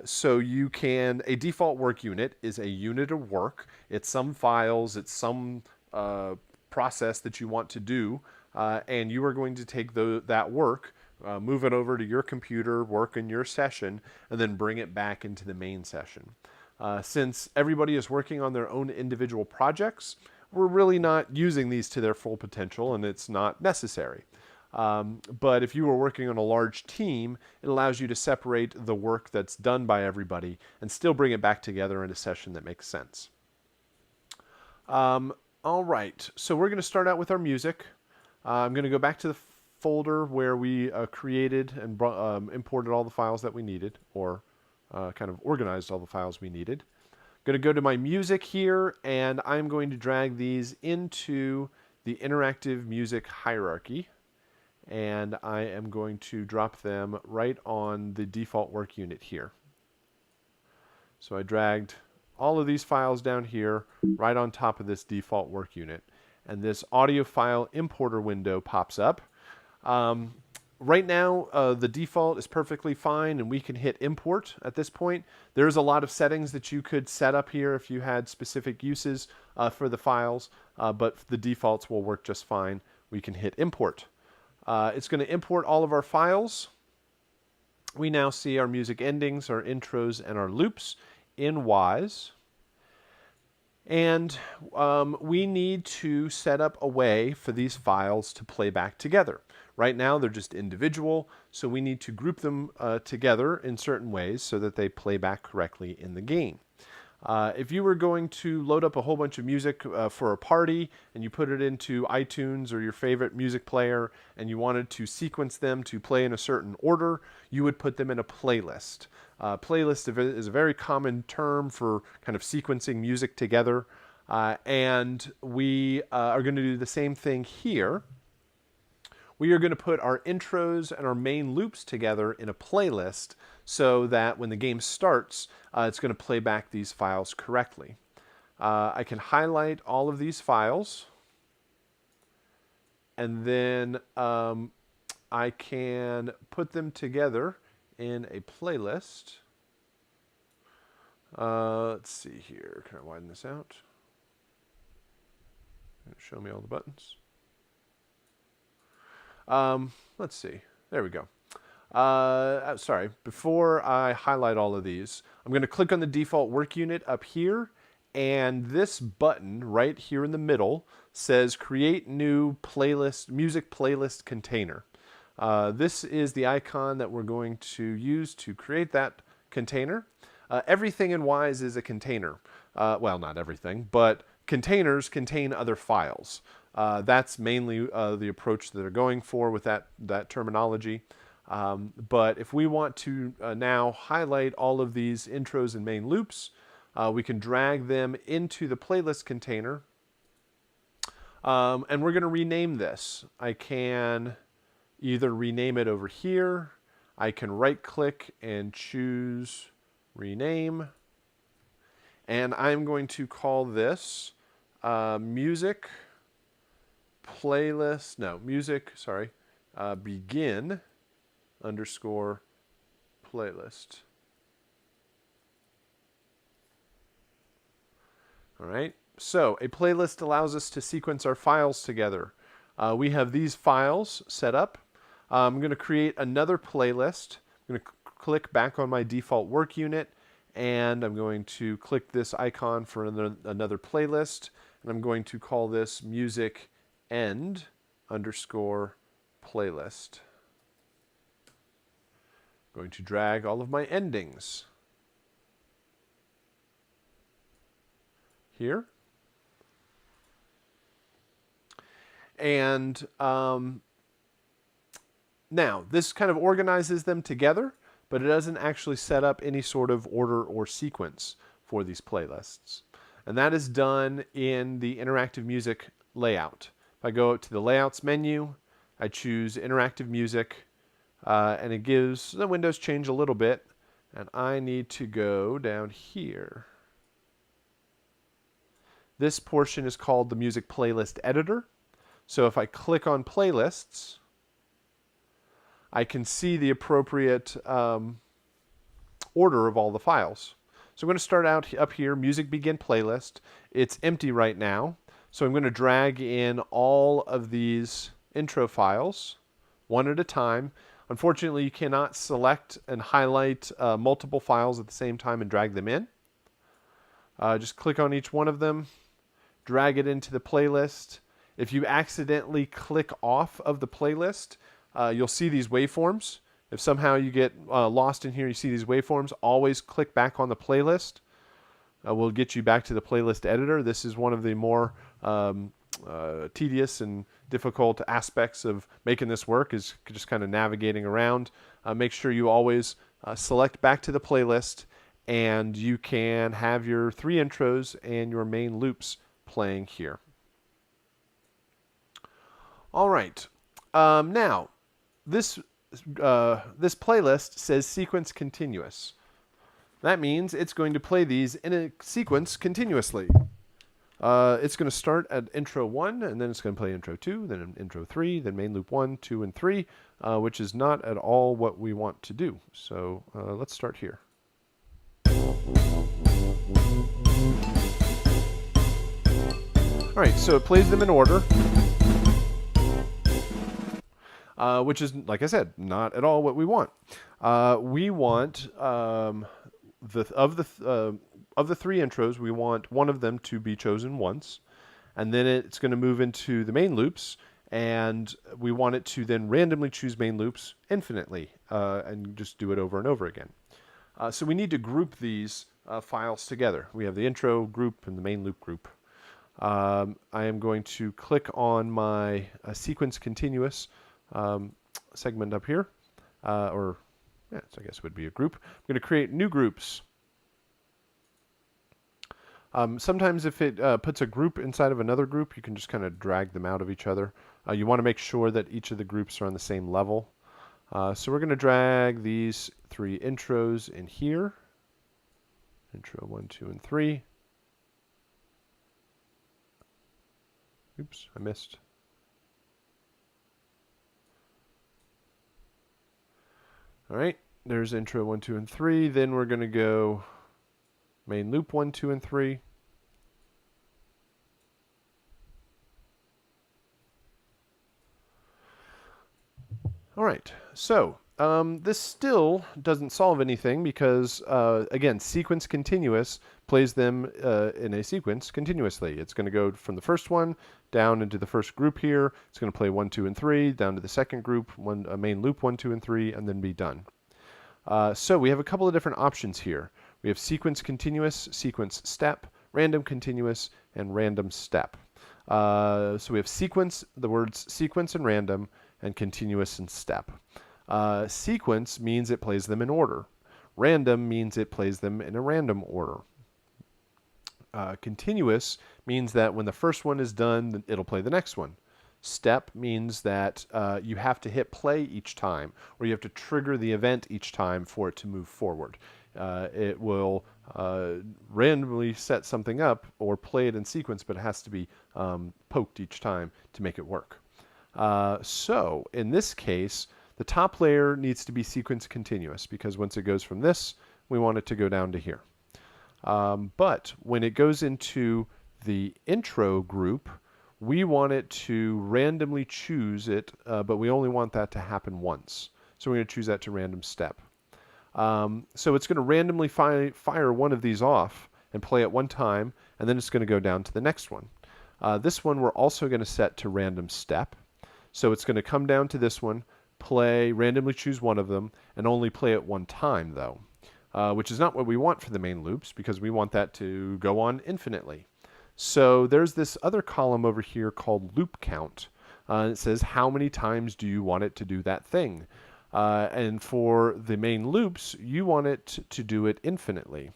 So you can, a default work unit is a unit of work. It's some files, it's some process that you want to do, and you are going to take that work, move it over to your computer, work in your session, and then bring it back into the main session. Since everybody is working on their own individual projects, we're really not using these to their full potential, and it's not necessary. But if you were working on a large team, it allows you to separate the work that's done by everybody and still bring it back together in a session that makes sense. All right, so we're going to start out with our music. I'm going to go back to the folder where we created and imported all the files that we needed, or kind of organized all the files we needed. I'm going to go to my music here, and I'm going to drag these into the interactive music hierarchy. And I am going to drop them right on the default work unit here. So I dragged all of these files down here right on top of this default work unit. And this audio file importer window pops up. Right now, the default is perfectly fine, and we can hit import at this point. There's a lot of settings that you could set up here if you had specific uses for the files, but the defaults will work just fine. We can hit import. It's going to import all of our files. We now see our music endings, our intros, and our loops in Wise. And we need to set up a way for these files to play back together. Right now, they're just individual, so we need to group them together in certain ways so that they play back correctly in the game. If you were going to load up a whole bunch of music for a party and you put it into iTunes or your favorite music player and you wanted to sequence them to play in a certain order, you would put them in a playlist. Playlist is a very common term for kind of sequencing music together, and we are going to do the same thing here. We are going to put our intros and our main loops together in a playlist so that when the game starts, it's going to play back these files correctly. I can highlight all of these files, and then I can put them together in a playlist. Let's see here. Can I widen this out? Show me all the buttons. Let's see. There we go. Sorry. Before I highlight all of these, I'm going to click on the default work unit up here, and this button right here in the middle says Create New Playlist Music Playlist Container. This is the icon that we're going to use to create that container. Everything in Wise is a container. Well, not everything, but containers contain other files. That's mainly the approach that they're going for with that terminology. But if we want to now highlight all of these intros and main loops, we can drag them into the playlist container. And we're going to rename this. I can either rename it over here. I can right-click and choose Rename. And I'm going to call this Music Playlist, no, Music, sorry, Begin _ Playlist. All right, so a playlist allows us to sequence our files together. We have these files set up. I'm going to create another playlist. I'm going to click back on my default work unit, and I'm going to click this icon for another playlist, and I'm going to call this Music End _ Playlist. I'm going to drag all of my endings here. And now, this kind of organizes them together, but it doesn't actually set up any sort of order or sequence for these playlists. And that is done in the interactive music layout. If I go to the Layouts menu, I choose Interactive Music, and it gives, the windows change a little bit, and I need to go down here. This portion is called the music playlist editor. So if I click on playlists, I can see the appropriate order of all the files. So I'm going to start out up here, music begin playlist. It's empty right now. So I'm going to drag in all of these intro files one at a time. Unfortunately, you cannot select and highlight multiple files at the same time and drag them in. Just click on each one of them, drag it into the playlist. If you accidentally click off of the playlist, you'll see these waveforms. If somehow you get lost in here, you see these waveforms, always click back on the playlist. We'll get you back to the playlist editor. This is one of the more tedious and difficult aspects of making this work, is just kind of navigating around. Make sure you always select back to the playlist, and you can have your 3 intros and your main loops playing here. All right. Now, this playlist says sequence continuous. That means it's going to play these in a sequence continuously. It's going to start at intro 1, and then it's going to play intro 2, then intro 3, then main loop 1, 2, and 3, which is not at all what we want to do. So let's start here. All right, so it plays them in order, which is, like I said, not at all what we want. We want of the 3 intros, we want one of them to be chosen once, and then it's going to move into the main loops, and we want it to then randomly choose main loops infinitely, and just do it over and over again. So we need to group these files together. We have the intro group and the main loop group. I am going to click on my sequence continuous segment up here, so I guess it would be a group. I'm going to create new groups. Sometimes if it puts a group inside of another group, you can just kind of drag them out of each other. You want to make sure that each of the groups are on the same level. So we're going to drag these 3 intros in here. Intro 1, 2, and 3. Oops, I missed. All right, there's intro 1, 2, and 3. Then we're going to go main loop 1, 2, and 3. All right, so this still doesn't solve anything because, again, sequence continuous plays them in a sequence continuously. It's going to go from the first one down into the first group here. It's going to play 1, 2, and 3, down to the second group, a main loop 1, 2, and 3, and then be done. So we have a couple of different options here. We have sequence continuous, sequence step, random continuous, and random step. So we have sequence, the words sequence and random, and continuous and step. Sequence means it plays them in order. Random means it plays them in a random order. Continuous means that when the first one is done, it'll play the next one. Step means that you have to hit play each time, or you have to trigger the event each time for it to move forward. It will randomly set something up or play it in sequence, but it has to be poked each time to make it work. So in this case, the top layer needs to be sequence continuous, because once it goes from this, we want it to go down to here. But when it goes into the intro group, we want it to randomly choose it, but we only want that to happen once. So we're going to choose that to random step. So it's going to randomly fire one of these off and play it one time, and then it's going to go down to the next one. This one we're also going to set to random step. So it's going to come down to this one, play, randomly choose one of them, and only play it one time though, which is not what we want for the main loops, because we want that to go on infinitely. So there's this other column over here called loop count. It says how many times do you want it to do that thing. And for the main loops, you want it to do it infinitely.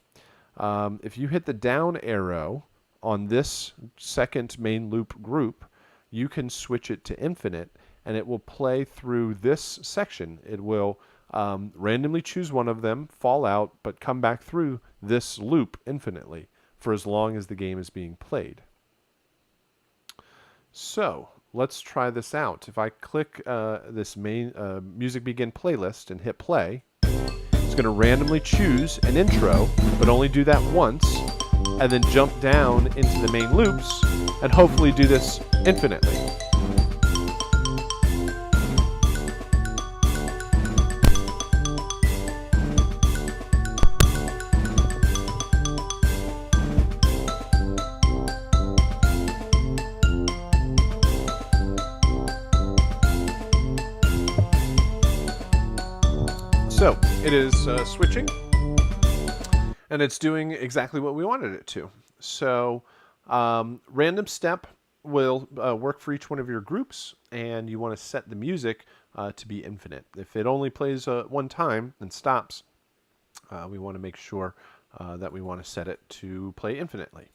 If you hit the down arrow on this second main loop group, you can switch it to infinite, and it will play through this section. It will randomly choose one of them, fall out, but come back through this loop infinitely for as long as the game is being played. So let's try this out. If I click this main music begin playlist and hit play, it's going to randomly choose an intro, but only do that once, and then jump down into the main loops and hopefully do this infinitely. So it is switching, and it's doing exactly what we wanted it to. So random step will work for each one of your groups, and you want to set the music to be infinite. If it only plays one time and stops, we want to make sure that we want to set it to play infinitely.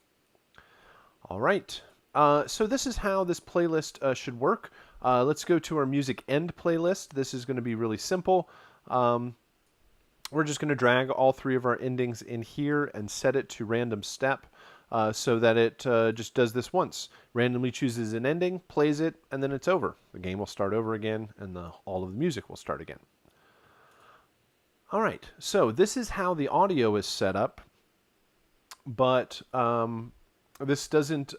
All right. So this is how this playlist should work. Let's go to our music end playlist. This is going to be really simple. We're just going to drag all three of our endings in here and set it to random step so that it just does this once. Randomly chooses an ending, plays it, and then it's over. The game will start over again, and all of the music will start again. All right, so this is how the audio is set up, but this doesn't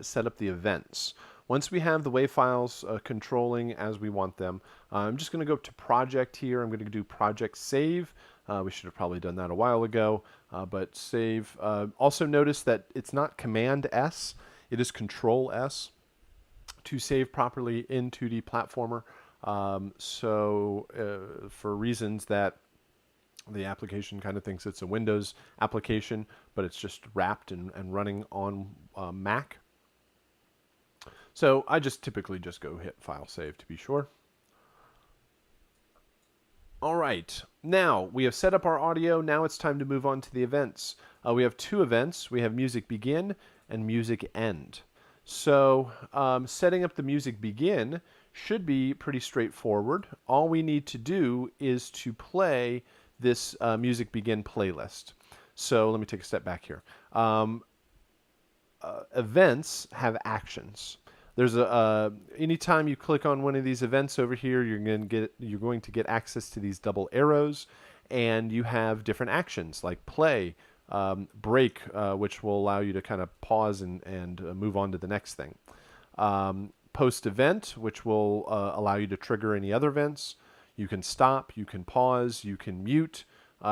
set up the events. Once we have the WAV files controlling as we want them, I'm just going to go to Project here. I'm going to do Project Save. We should have probably done that a while ago, but Save. Also notice that it's not Command S, it is Control S to save properly in 2D platformer. For reasons that the application kind of thinks it's a Windows application, but it's just wrapped and running on Mac. So I just typically just go hit File Save to be sure. All right, now we have set up our audio. Now it's time to move on to the events. We have two events. We have music begin and music end. So setting up the music begin should be pretty straightforward. All we need to do is to play this music begin playlist. So let me take a step back here. Events have actions. There's anytime you click on one of these events over here, you're going to get access to these double arrows, and you have different actions like play, break, which will allow you to kind of pause and move on to the next thing. Post event, which will allow you to trigger any other events. You can stop, you can pause, you can mute,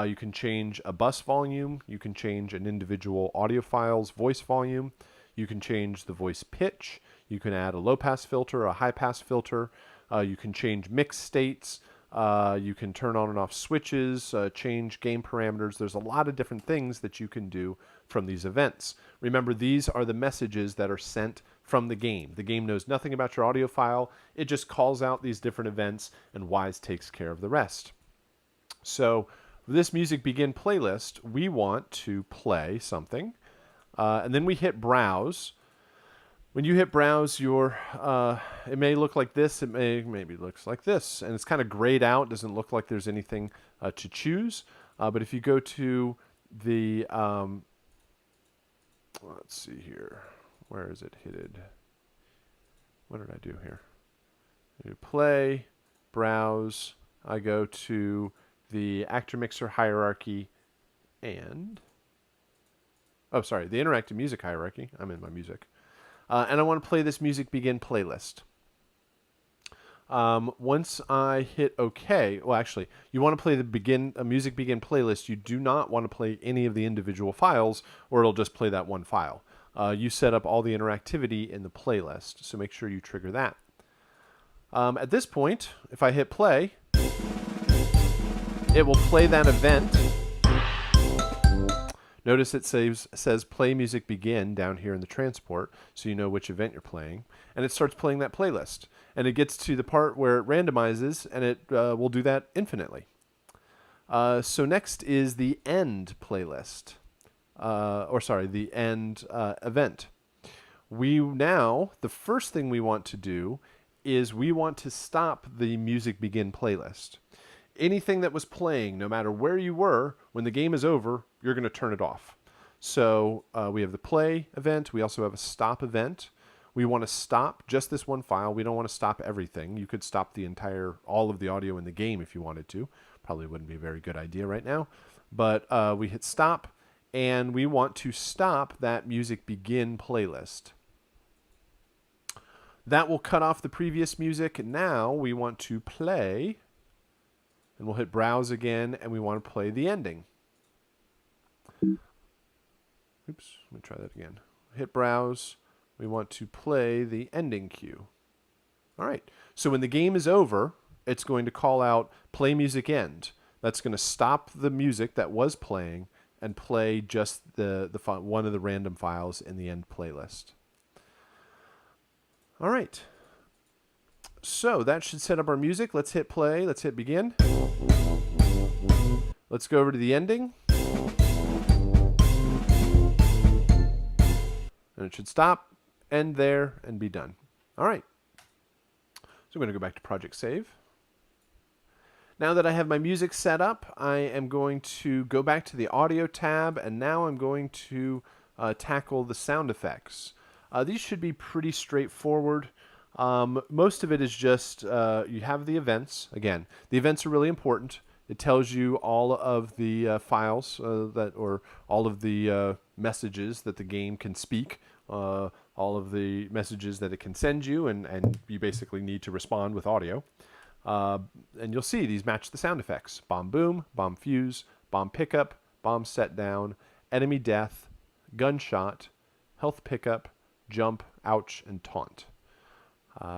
you can change a bus volume, you can change an individual audio file's voice volume, you can change the voice pitch, you can add a low pass filter, a high pass filter, you can change mix states, you can turn on and off switches, change game parameters. There's a lot of different things that you can do from these events. Remember, these are the messages that are sent from the game. The game knows nothing about your audio file. It just calls out these different events, and Wise takes care of the rest. So this music begin playlist, we want to play something, and then we hit browse. When you hit browse, it may look like this, it maybe looks like this, and it's kind of grayed out, doesn't look like there's anything to choose. But if you go to the, let's see here, where is it hidden? What did I do here? I do play, browse, I go to the actor mixer hierarchy, and, oh sorry, the interactive music hierarchy. I'm in my music. And I want to play this music begin playlist. Once I hit OK, well actually, you want to play the music begin playlist. You do not want to play any of the individual files, or it'll just play that one file. You set up all the interactivity in the playlist, so make sure you trigger that. At this point, if I hit play, it will play that event. Notice it says play music begin down here in the transport, so you know which event you're playing, and it starts playing that playlist. And it gets to the part where it randomizes, and it will do that infinitely. So next is the end playlist, the end event. The first thing we want to do is we want to stop the music begin playlist. Anything that was playing, no matter where you were, when the game is over, you're going to turn it off. So we have the play event. We also have a stop event. we want to stop just this one file. We don't want to stop everything. You could stop all of the audio in the game if you wanted to. Probably wouldn't be a very good idea right now. But we hit stop, and we want to stop that music begin playlist. That will cut off the previous music. Now we want to play, and we'll hit browse again, and we want to play the ending. Oops, let me try that again. Hit browse. We want to play the ending cue. All right, so when the game is over, it's going to call out play music end. That's going to stop the music that was playing and play just one of the random files in the end playlist. All right. So that should set up our music. Let's hit play. Let's hit begin. Let's go over to the ending. And it should stop, end there, and be done. All right. So I'm going to go back to Project Save. Now that I have my music set up, I am going to go back to the Audio tab, and now I'm going to tackle the sound effects. These should be pretty straightforward. Most of it is just you have the events. Again, the events are really important. It tells you all of the files or all of the messages that the game can speak, all of the messages that it can send you, and you basically need to respond with audio. And you'll see these match the sound effects. Bomb boom, bomb fuse, bomb pickup, bomb set down, enemy death, gunshot, health pickup, jump, ouch, and taunt.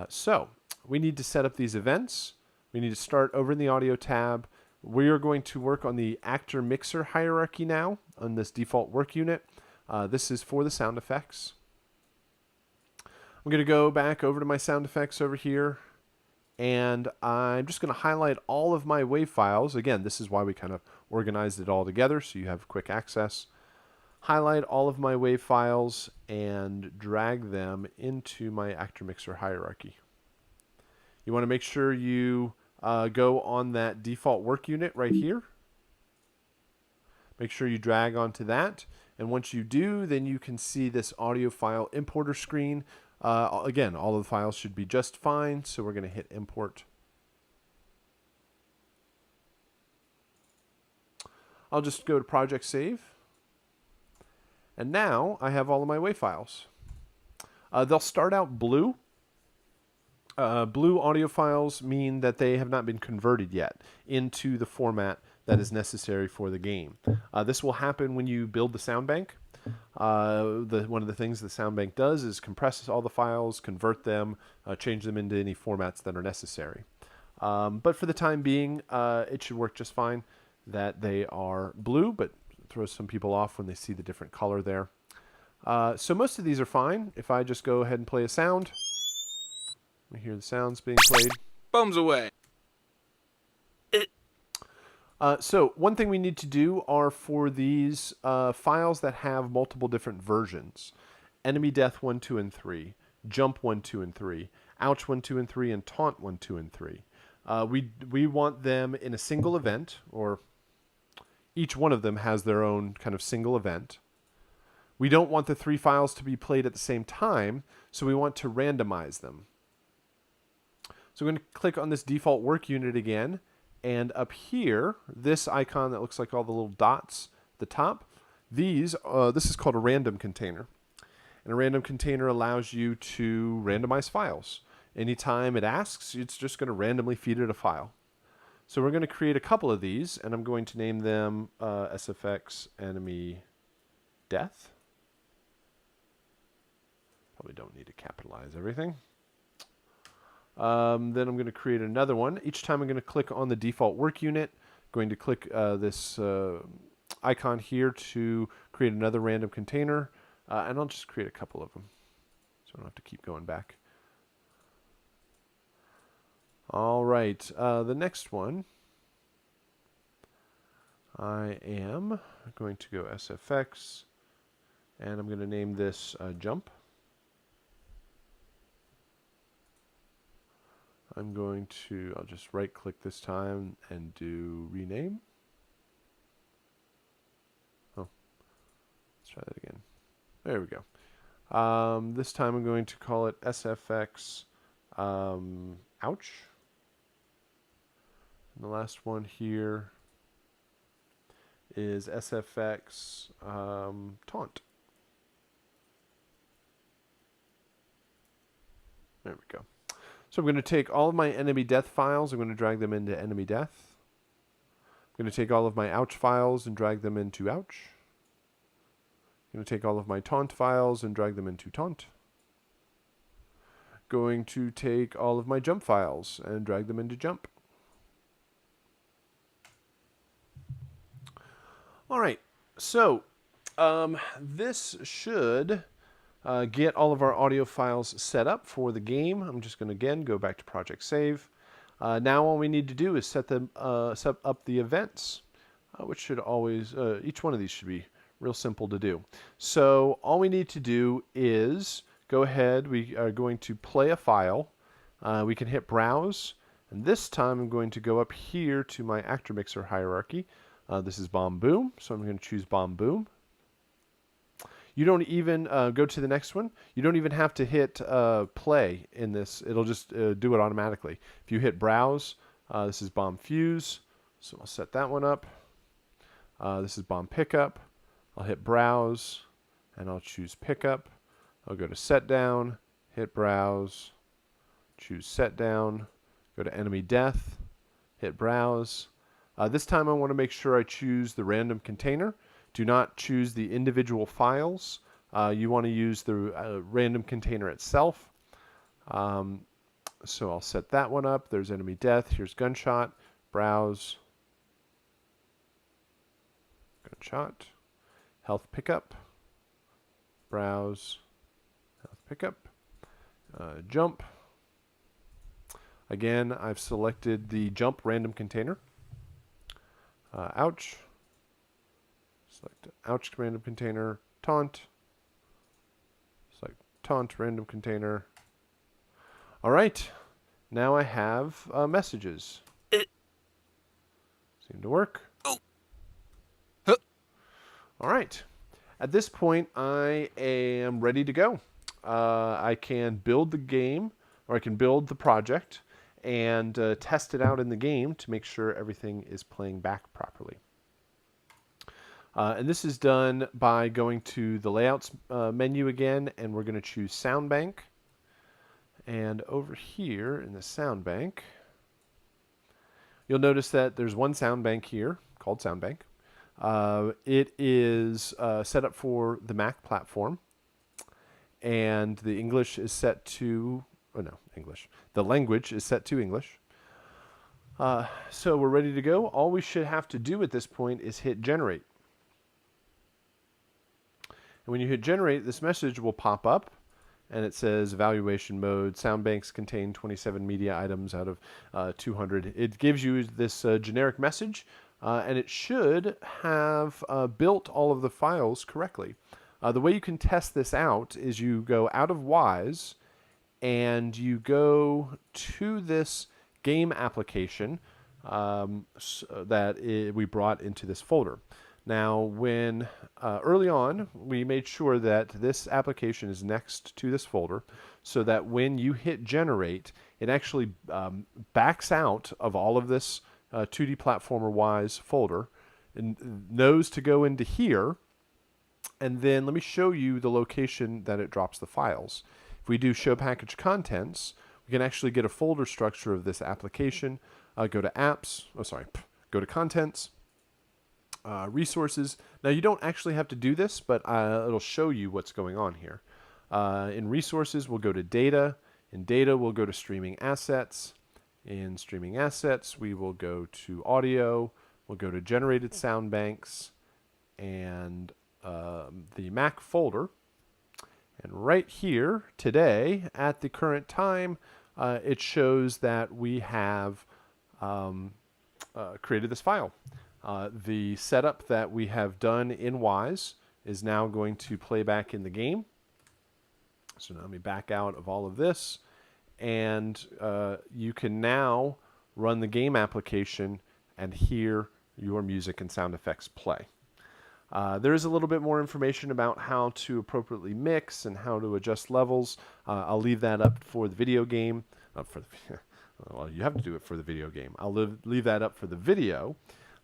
So we need to set up these events. We need to start over in the audio tab. We are going to work on the actor mixer hierarchy now on this default work unit. This is for the sound effects. I'm going to go back over to my sound effects over here. And I'm just going to highlight all of my WAV files. Again, this is why we kind of organized it all together so you have quick access. Highlight all of my WAV files and drag them into my actor mixer hierarchy. You want to make sure you go on that default work unit right here. Make sure you drag onto that. And once you do, then you can see this audio file importer screen. Again, all of the files should be just fine, so we're going to hit import. I'll just go to Project Save. And now I have all of my WAV files. They'll start out blue. Blue audio files mean that they have not been converted yet into the format that is necessary for the game. This will happen when you build the sound bank. One of the things the sound bank does is compresses all the files, convert them, change them into any formats that are necessary. But for the time being, it should work just fine that they are blue, but it throws some people off when they see the different color there. So most of these are fine. If I just go ahead and play a sound, we hear the sounds being played. Bums away. So one thing we need to do are for these files that have multiple different versions. Enemy death 1, 2, and 3. Jump 1, 2, and 3. Ouch 1, 2, and 3. And taunt 1, 2, and 3. We want them in a single event, or each one of them has their own kind of single event. We don't want the 3 files to be played at the same time, so we want to randomize them. So I'm going to click on this default work unit again. And up here, this icon that looks like all the little dots at the top, this is called a random container. And a random container allows you to randomize files. Anytime it asks, it's just going to randomly feed it a file. So we're going to create a couple of these, and I'm going to name them SFX enemy death. Probably don't need to capitalize everything. Then I'm going to create another one. Each time I'm going to click on the default work unit. I'm going to click this icon here to create another random container. And I'll just create a couple of them, so I don't have to keep going back. All right, the next one, I am going to go SFX, and I'm going to name this jump. I'll just right click this time and do rename. Oh, let's try that again. There we go. This time I'm going to call it SFX ouch. And the last one here is SFX taunt. There we go. So I'm going to take all of my enemy death files. I'm going to drag them into enemy death. I'm going to take all of my ouch files and drag them into ouch. I'm going to take all of my taunt files and drag them into taunt. Going to take all of my jump files and drag them into jump. All right, so this should get all of our audio files set up for the game. I'm just going to, again, go back to Project Save. Now all we need to do is set up the events, which should always, each one of these should be real simple to do. So all we need to do is go ahead. We are going to play a file. We can hit Browse, and this time I'm going to go up here to my actor mixer hierarchy. This is Bomb Boom, so I'm going to choose Bomb Boom. You don't even go to the next one. You don't even have to hit play in this. It'll just do it automatically. If you hit Browse, this is Bomb Fuse, so I'll set that one up. This is Bomb Pickup. I'll hit Browse, and I'll choose Pickup. I'll go to Set Down, hit Browse, choose Set Down, go to Enemy Death, hit Browse. This time I want to make sure I choose the random container. Do not choose the individual files. You want to use the random container itself. So I'll set that one up. There's enemy death. Here's gunshot. Browse. Gunshot. Health pickup. Browse. Health pickup. Jump. Again, I've selected the jump random container. Ouch. Select ouch random container. Taunt. Select taunt random container. All right. Now I have messages. Seem to work. All right. At this point, I am ready to go. I can build the game, or I can build the project and test it out in the game to make sure everything is playing back properly. And this is done by going to the Layouts menu again, and we're going to choose Sound Bank. And over here in the Sound Bank, you'll notice that there's one Sound Bank here called Sound Bank. It is set up for the Mac platform, and the English is set to, oh no, English. The language is set to English. So we're ready to go. All we should have to do at this point is hit Generate. And when you hit Generate, this message will pop up, and it says Evaluation Mode. Sound banks contain 27 media items out of 200. It gives you this generic message, and it should have built all of the files correctly. The way you can test this out is you go out of Wise, and you go to this game application that we brought into this folder. Now, when early on, we made sure that this application is next to this folder so that when you hit Generate, it actually backs out of all of this 2D Platformer Wise folder and knows to go into here. And then let me show you the location that it drops the files. If we do Show Package Contents, we can actually get a folder structure of this application. Go to Apps, go to Contents, Resources. Now you don't actually have to do this, but it'll show you what's going on here. In Resources, we'll go to Data. In Data, we'll go to Streaming Assets. In Streaming Assets, we will go to Audio. We'll go to Generated Sound Banks and the Mac folder. And right here today, at the current time, it shows that we have created this file. The setup that we have done in Wise is now going to play back in the game. So now let me back out of all of this, and you can now run the game application and hear your music and sound effects play. There is a little bit more information about how to appropriately mix and how to adjust levels. I'll leave that up for the video game. Well, you have to do it for the video game. I'll leave that up for the video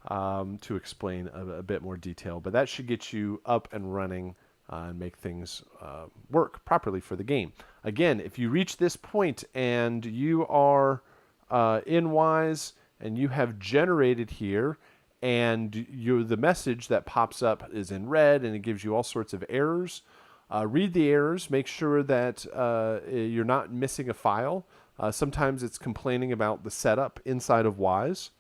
to explain a bit more detail. But that should get you up and running and make things work properly for the game. Again, if you reach this point and you are in Wise and you have generated here, and the message that pops up is in red and it gives you all sorts of errors. Read the errors. Make sure that you're not missing a file. Sometimes it's complaining about the setup inside of Wise.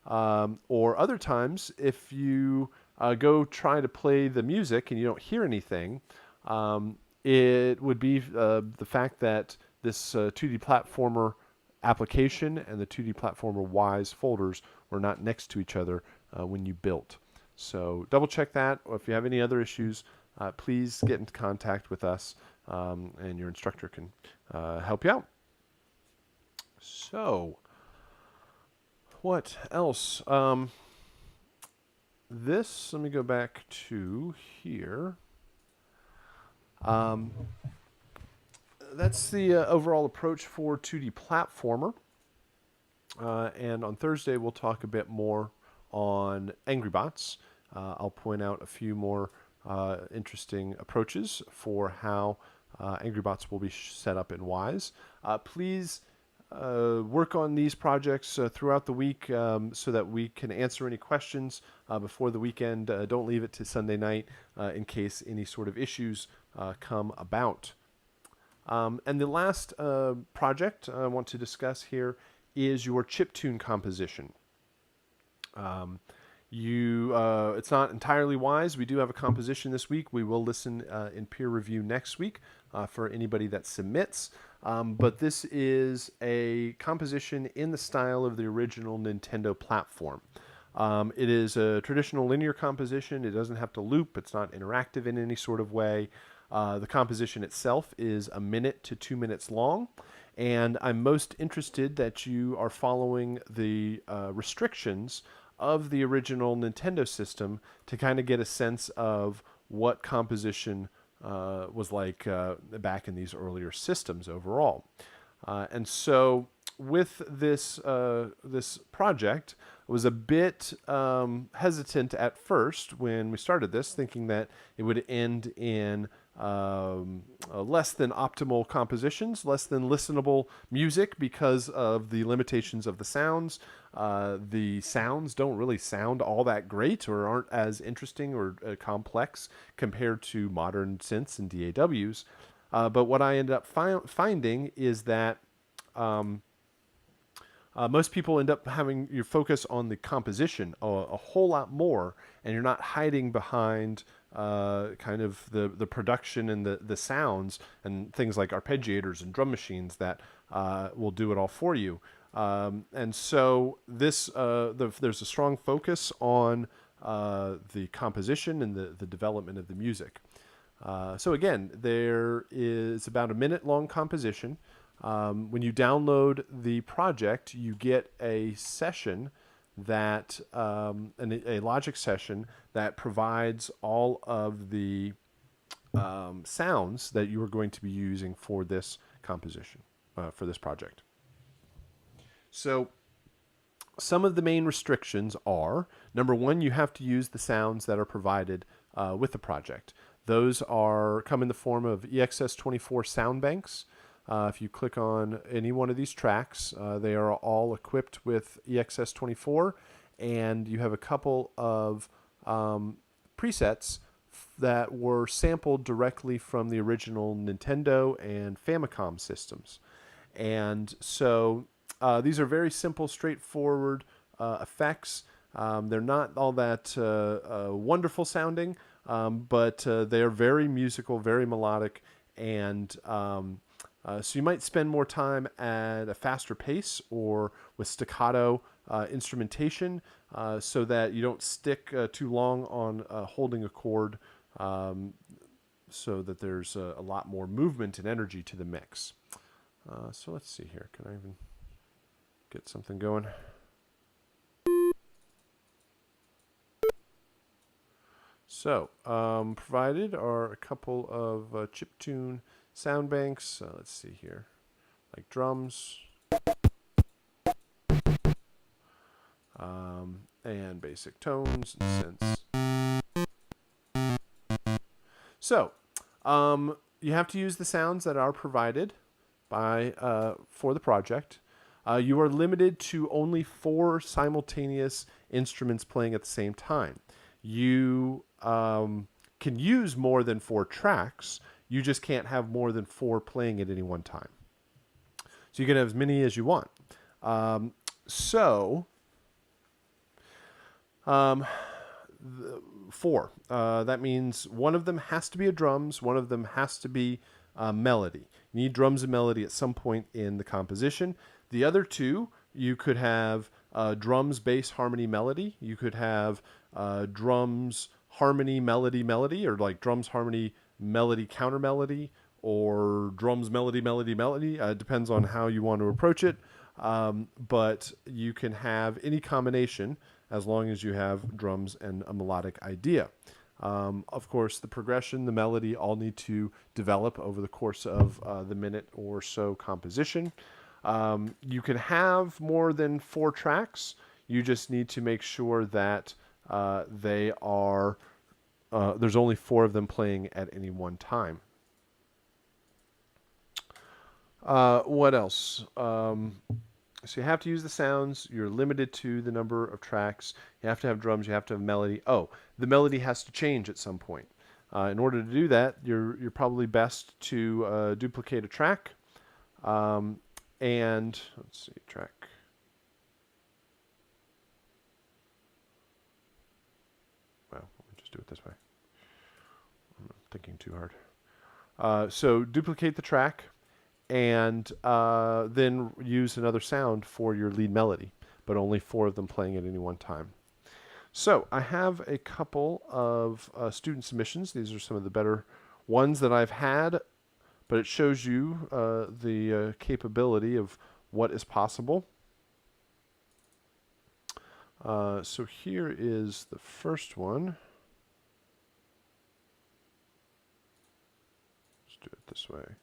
Or other times, if you go try to play the music and you don't hear anything, it would be the fact that this 2D platformer application and the 2D platformer Wise folders were not next to each other when you built. So double check that. Or if you have any other issues, please get into contact with us and your instructor can help you out. So what else? Let me go back to here. That's the overall approach for 2D platformer. And on Thursday, we'll talk a bit more on Angry Bots. I'll point out a few more interesting approaches for how Angry Bots will be set up in Wise. Please work on these projects throughout the week so that we can answer any questions before the weekend. Don't leave it to Sunday night in case any sort of issues come about. And the last project I want to discuss here is your chiptune composition. It's not entirely Wise. We do have a composition this week. We will listen in peer review next week for anybody that submits. But this is a composition in the style of the original Nintendo platform. It is a traditional linear composition. It doesn't have to loop. It's not interactive in any sort of way. The composition itself is 1 minute to 2 minutes long. And I'm most interested that you are following the restrictions of the original Nintendo system to kind of get a sense of what composition was like back in these earlier systems overall. And so with this project, I was a bit hesitant at first when we started this, thinking that it would end in less than optimal compositions, less than listenable music because of the limitations of the sounds. The sounds don't really sound all that great or aren't as interesting or complex compared to modern synths and DAWs. But what I ended up finding is that most people end up having your focus on the composition a whole lot more, and you're not hiding behind kind of the production and the sounds and things like arpeggiators and drum machines that will do it all for you. And so this there's a strong focus on the composition and the development of the music. So again, there is about 1 minute long composition. When you download the project, you get a session that a Logic session that provides all of the sounds that you are going to be using for this composition, for this project. So some of the main restrictions are, number one, you have to use the sounds that are provided with the project. Those come in the form of EXS24 sound banks. If you click on any one of these tracks, they are all equipped with EXS24, and you have a couple of presets that were sampled directly from the original Nintendo and Famicom systems. And so these are very simple, straightforward effects. They're not all that wonderful sounding, but they are very musical, very melodic, and so you might spend more time at a faster pace or with staccato instrumentation so that you don't stick too long on holding a chord, so that there's a lot more movement and energy to the mix. So let's see here. Can I even get something going? So, provided are a couple of chiptune sound banks. Let's see here, like drums and basic tones and synths. So, you have to use the sounds that are provided by for the project. You are limited to only 4 simultaneous instruments playing at the same time. You can use more than 4 tracks. You just can't have more than 4 playing at any one time. So you can have as many as you want. Four. That means one of them has to be a drums, one of them has to be melody. You need drums and melody at some point in the composition. The other 2, you could have drums, bass, harmony, melody. You could have drums, harmony, melody, melody, or like drums, harmony, melody, counter melody, or drums, melody, melody, melody. Depends on how you want to approach it. But you can have any combination as long as you have drums and a melodic idea. Of course, the progression, the melody all need to develop over the course of the minute or so composition. You can have more than 4 tracks. You just need to make sure that they are, there's only 4 of them playing at any one time. What else? So you have to use the sounds. You're limited to the number of tracks. You have to have drums. You have to have melody. Oh, the melody has to change at some point. In order to do that, you're probably best to duplicate a track. And let's see, track. Well, let me just do it this way. I'm thinking too hard. So duplicate the track. And then use another sound for your lead melody, but only 4 of them playing at any one time. So I have a couple of student submissions. These are some of the better ones that I've had, but it shows you the capability of what is possible. So here is the first one. Let's do it this way.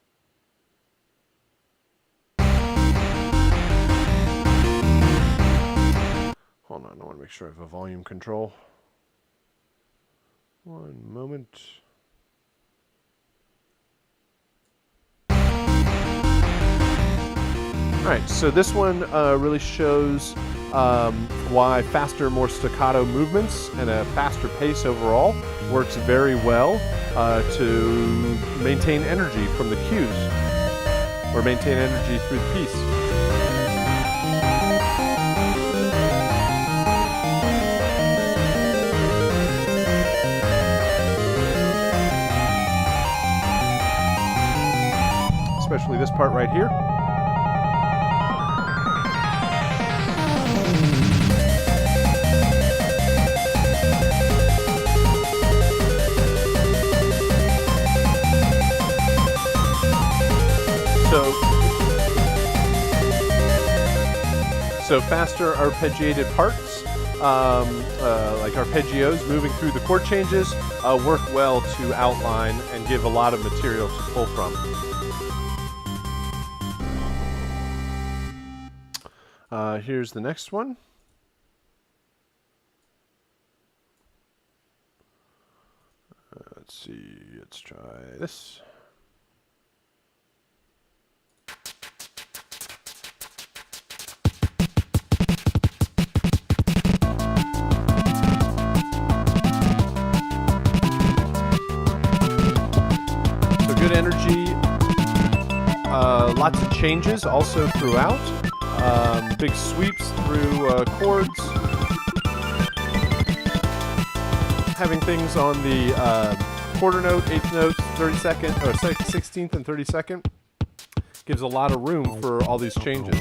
Hold on, I want to make sure I have a volume control. One moment. All right, so this one really shows why faster, more staccato movements and a faster pace overall works very well to maintain energy from the cues or maintain energy through the piece. Especially this part right here. So faster arpeggiated parts, like arpeggios moving through the chord changes, work well to outline and give a lot of material to pull from. Here's the next one. Let's see, let's try this. So good energy, lots of changes also throughout. Big sweeps through chords. Having things on the quarter note, 8th note, 32nd, or 16th and 32nd gives a lot of room for all these changes.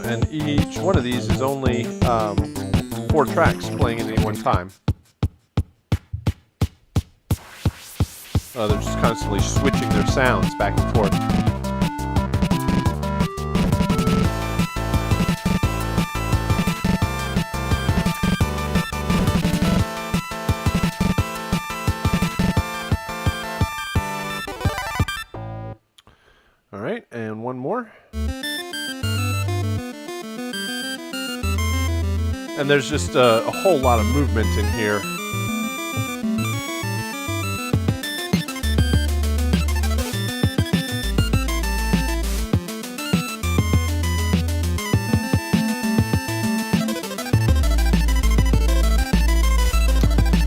And each one of these is only 4 tracks playing at any one time. They're just constantly switching their sounds back and forth. All right, and one more. And there's just a whole lot of movement in here.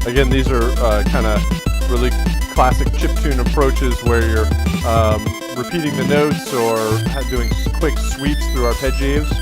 Again, these are kind of really classic chiptune approaches where you're repeating the notes or doing quick sweeps through arpeggios.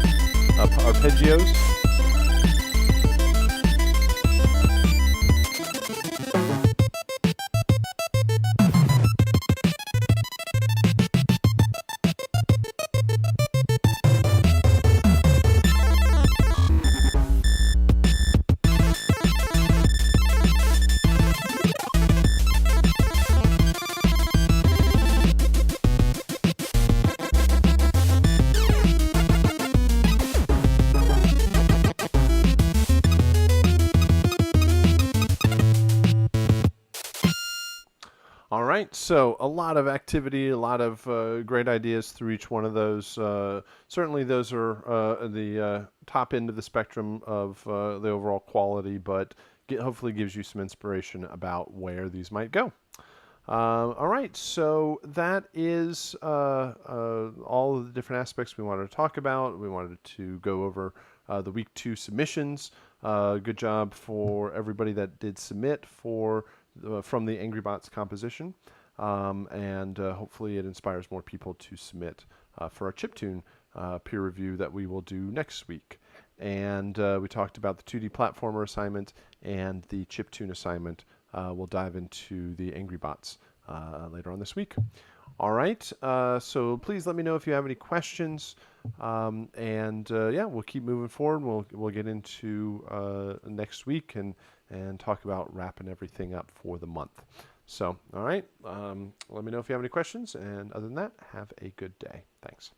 All right, so a lot of activity, a lot of great ideas through each one of those. Certainly those are the top end of the spectrum of the overall quality, but hopefully gives you some inspiration about where these might go. All right, so that is all of the different aspects we wanted to talk about. We wanted to go over the week 2 submissions. Good job for everybody that did submit from the Angry Bots composition, and hopefully it inspires more people to submit for our chiptune peer review that we will do next week. And we talked about the 2D platformer assignment and the chiptune assignment. We'll dive into the Angry Bots later on this week. All right, so please let me know if you have any questions, and yeah, we'll keep moving forward. We'll get into next week and talk about wrapping everything up for the month. So, all right, let me know if you have any questions, and other than that, have a good day. Thanks.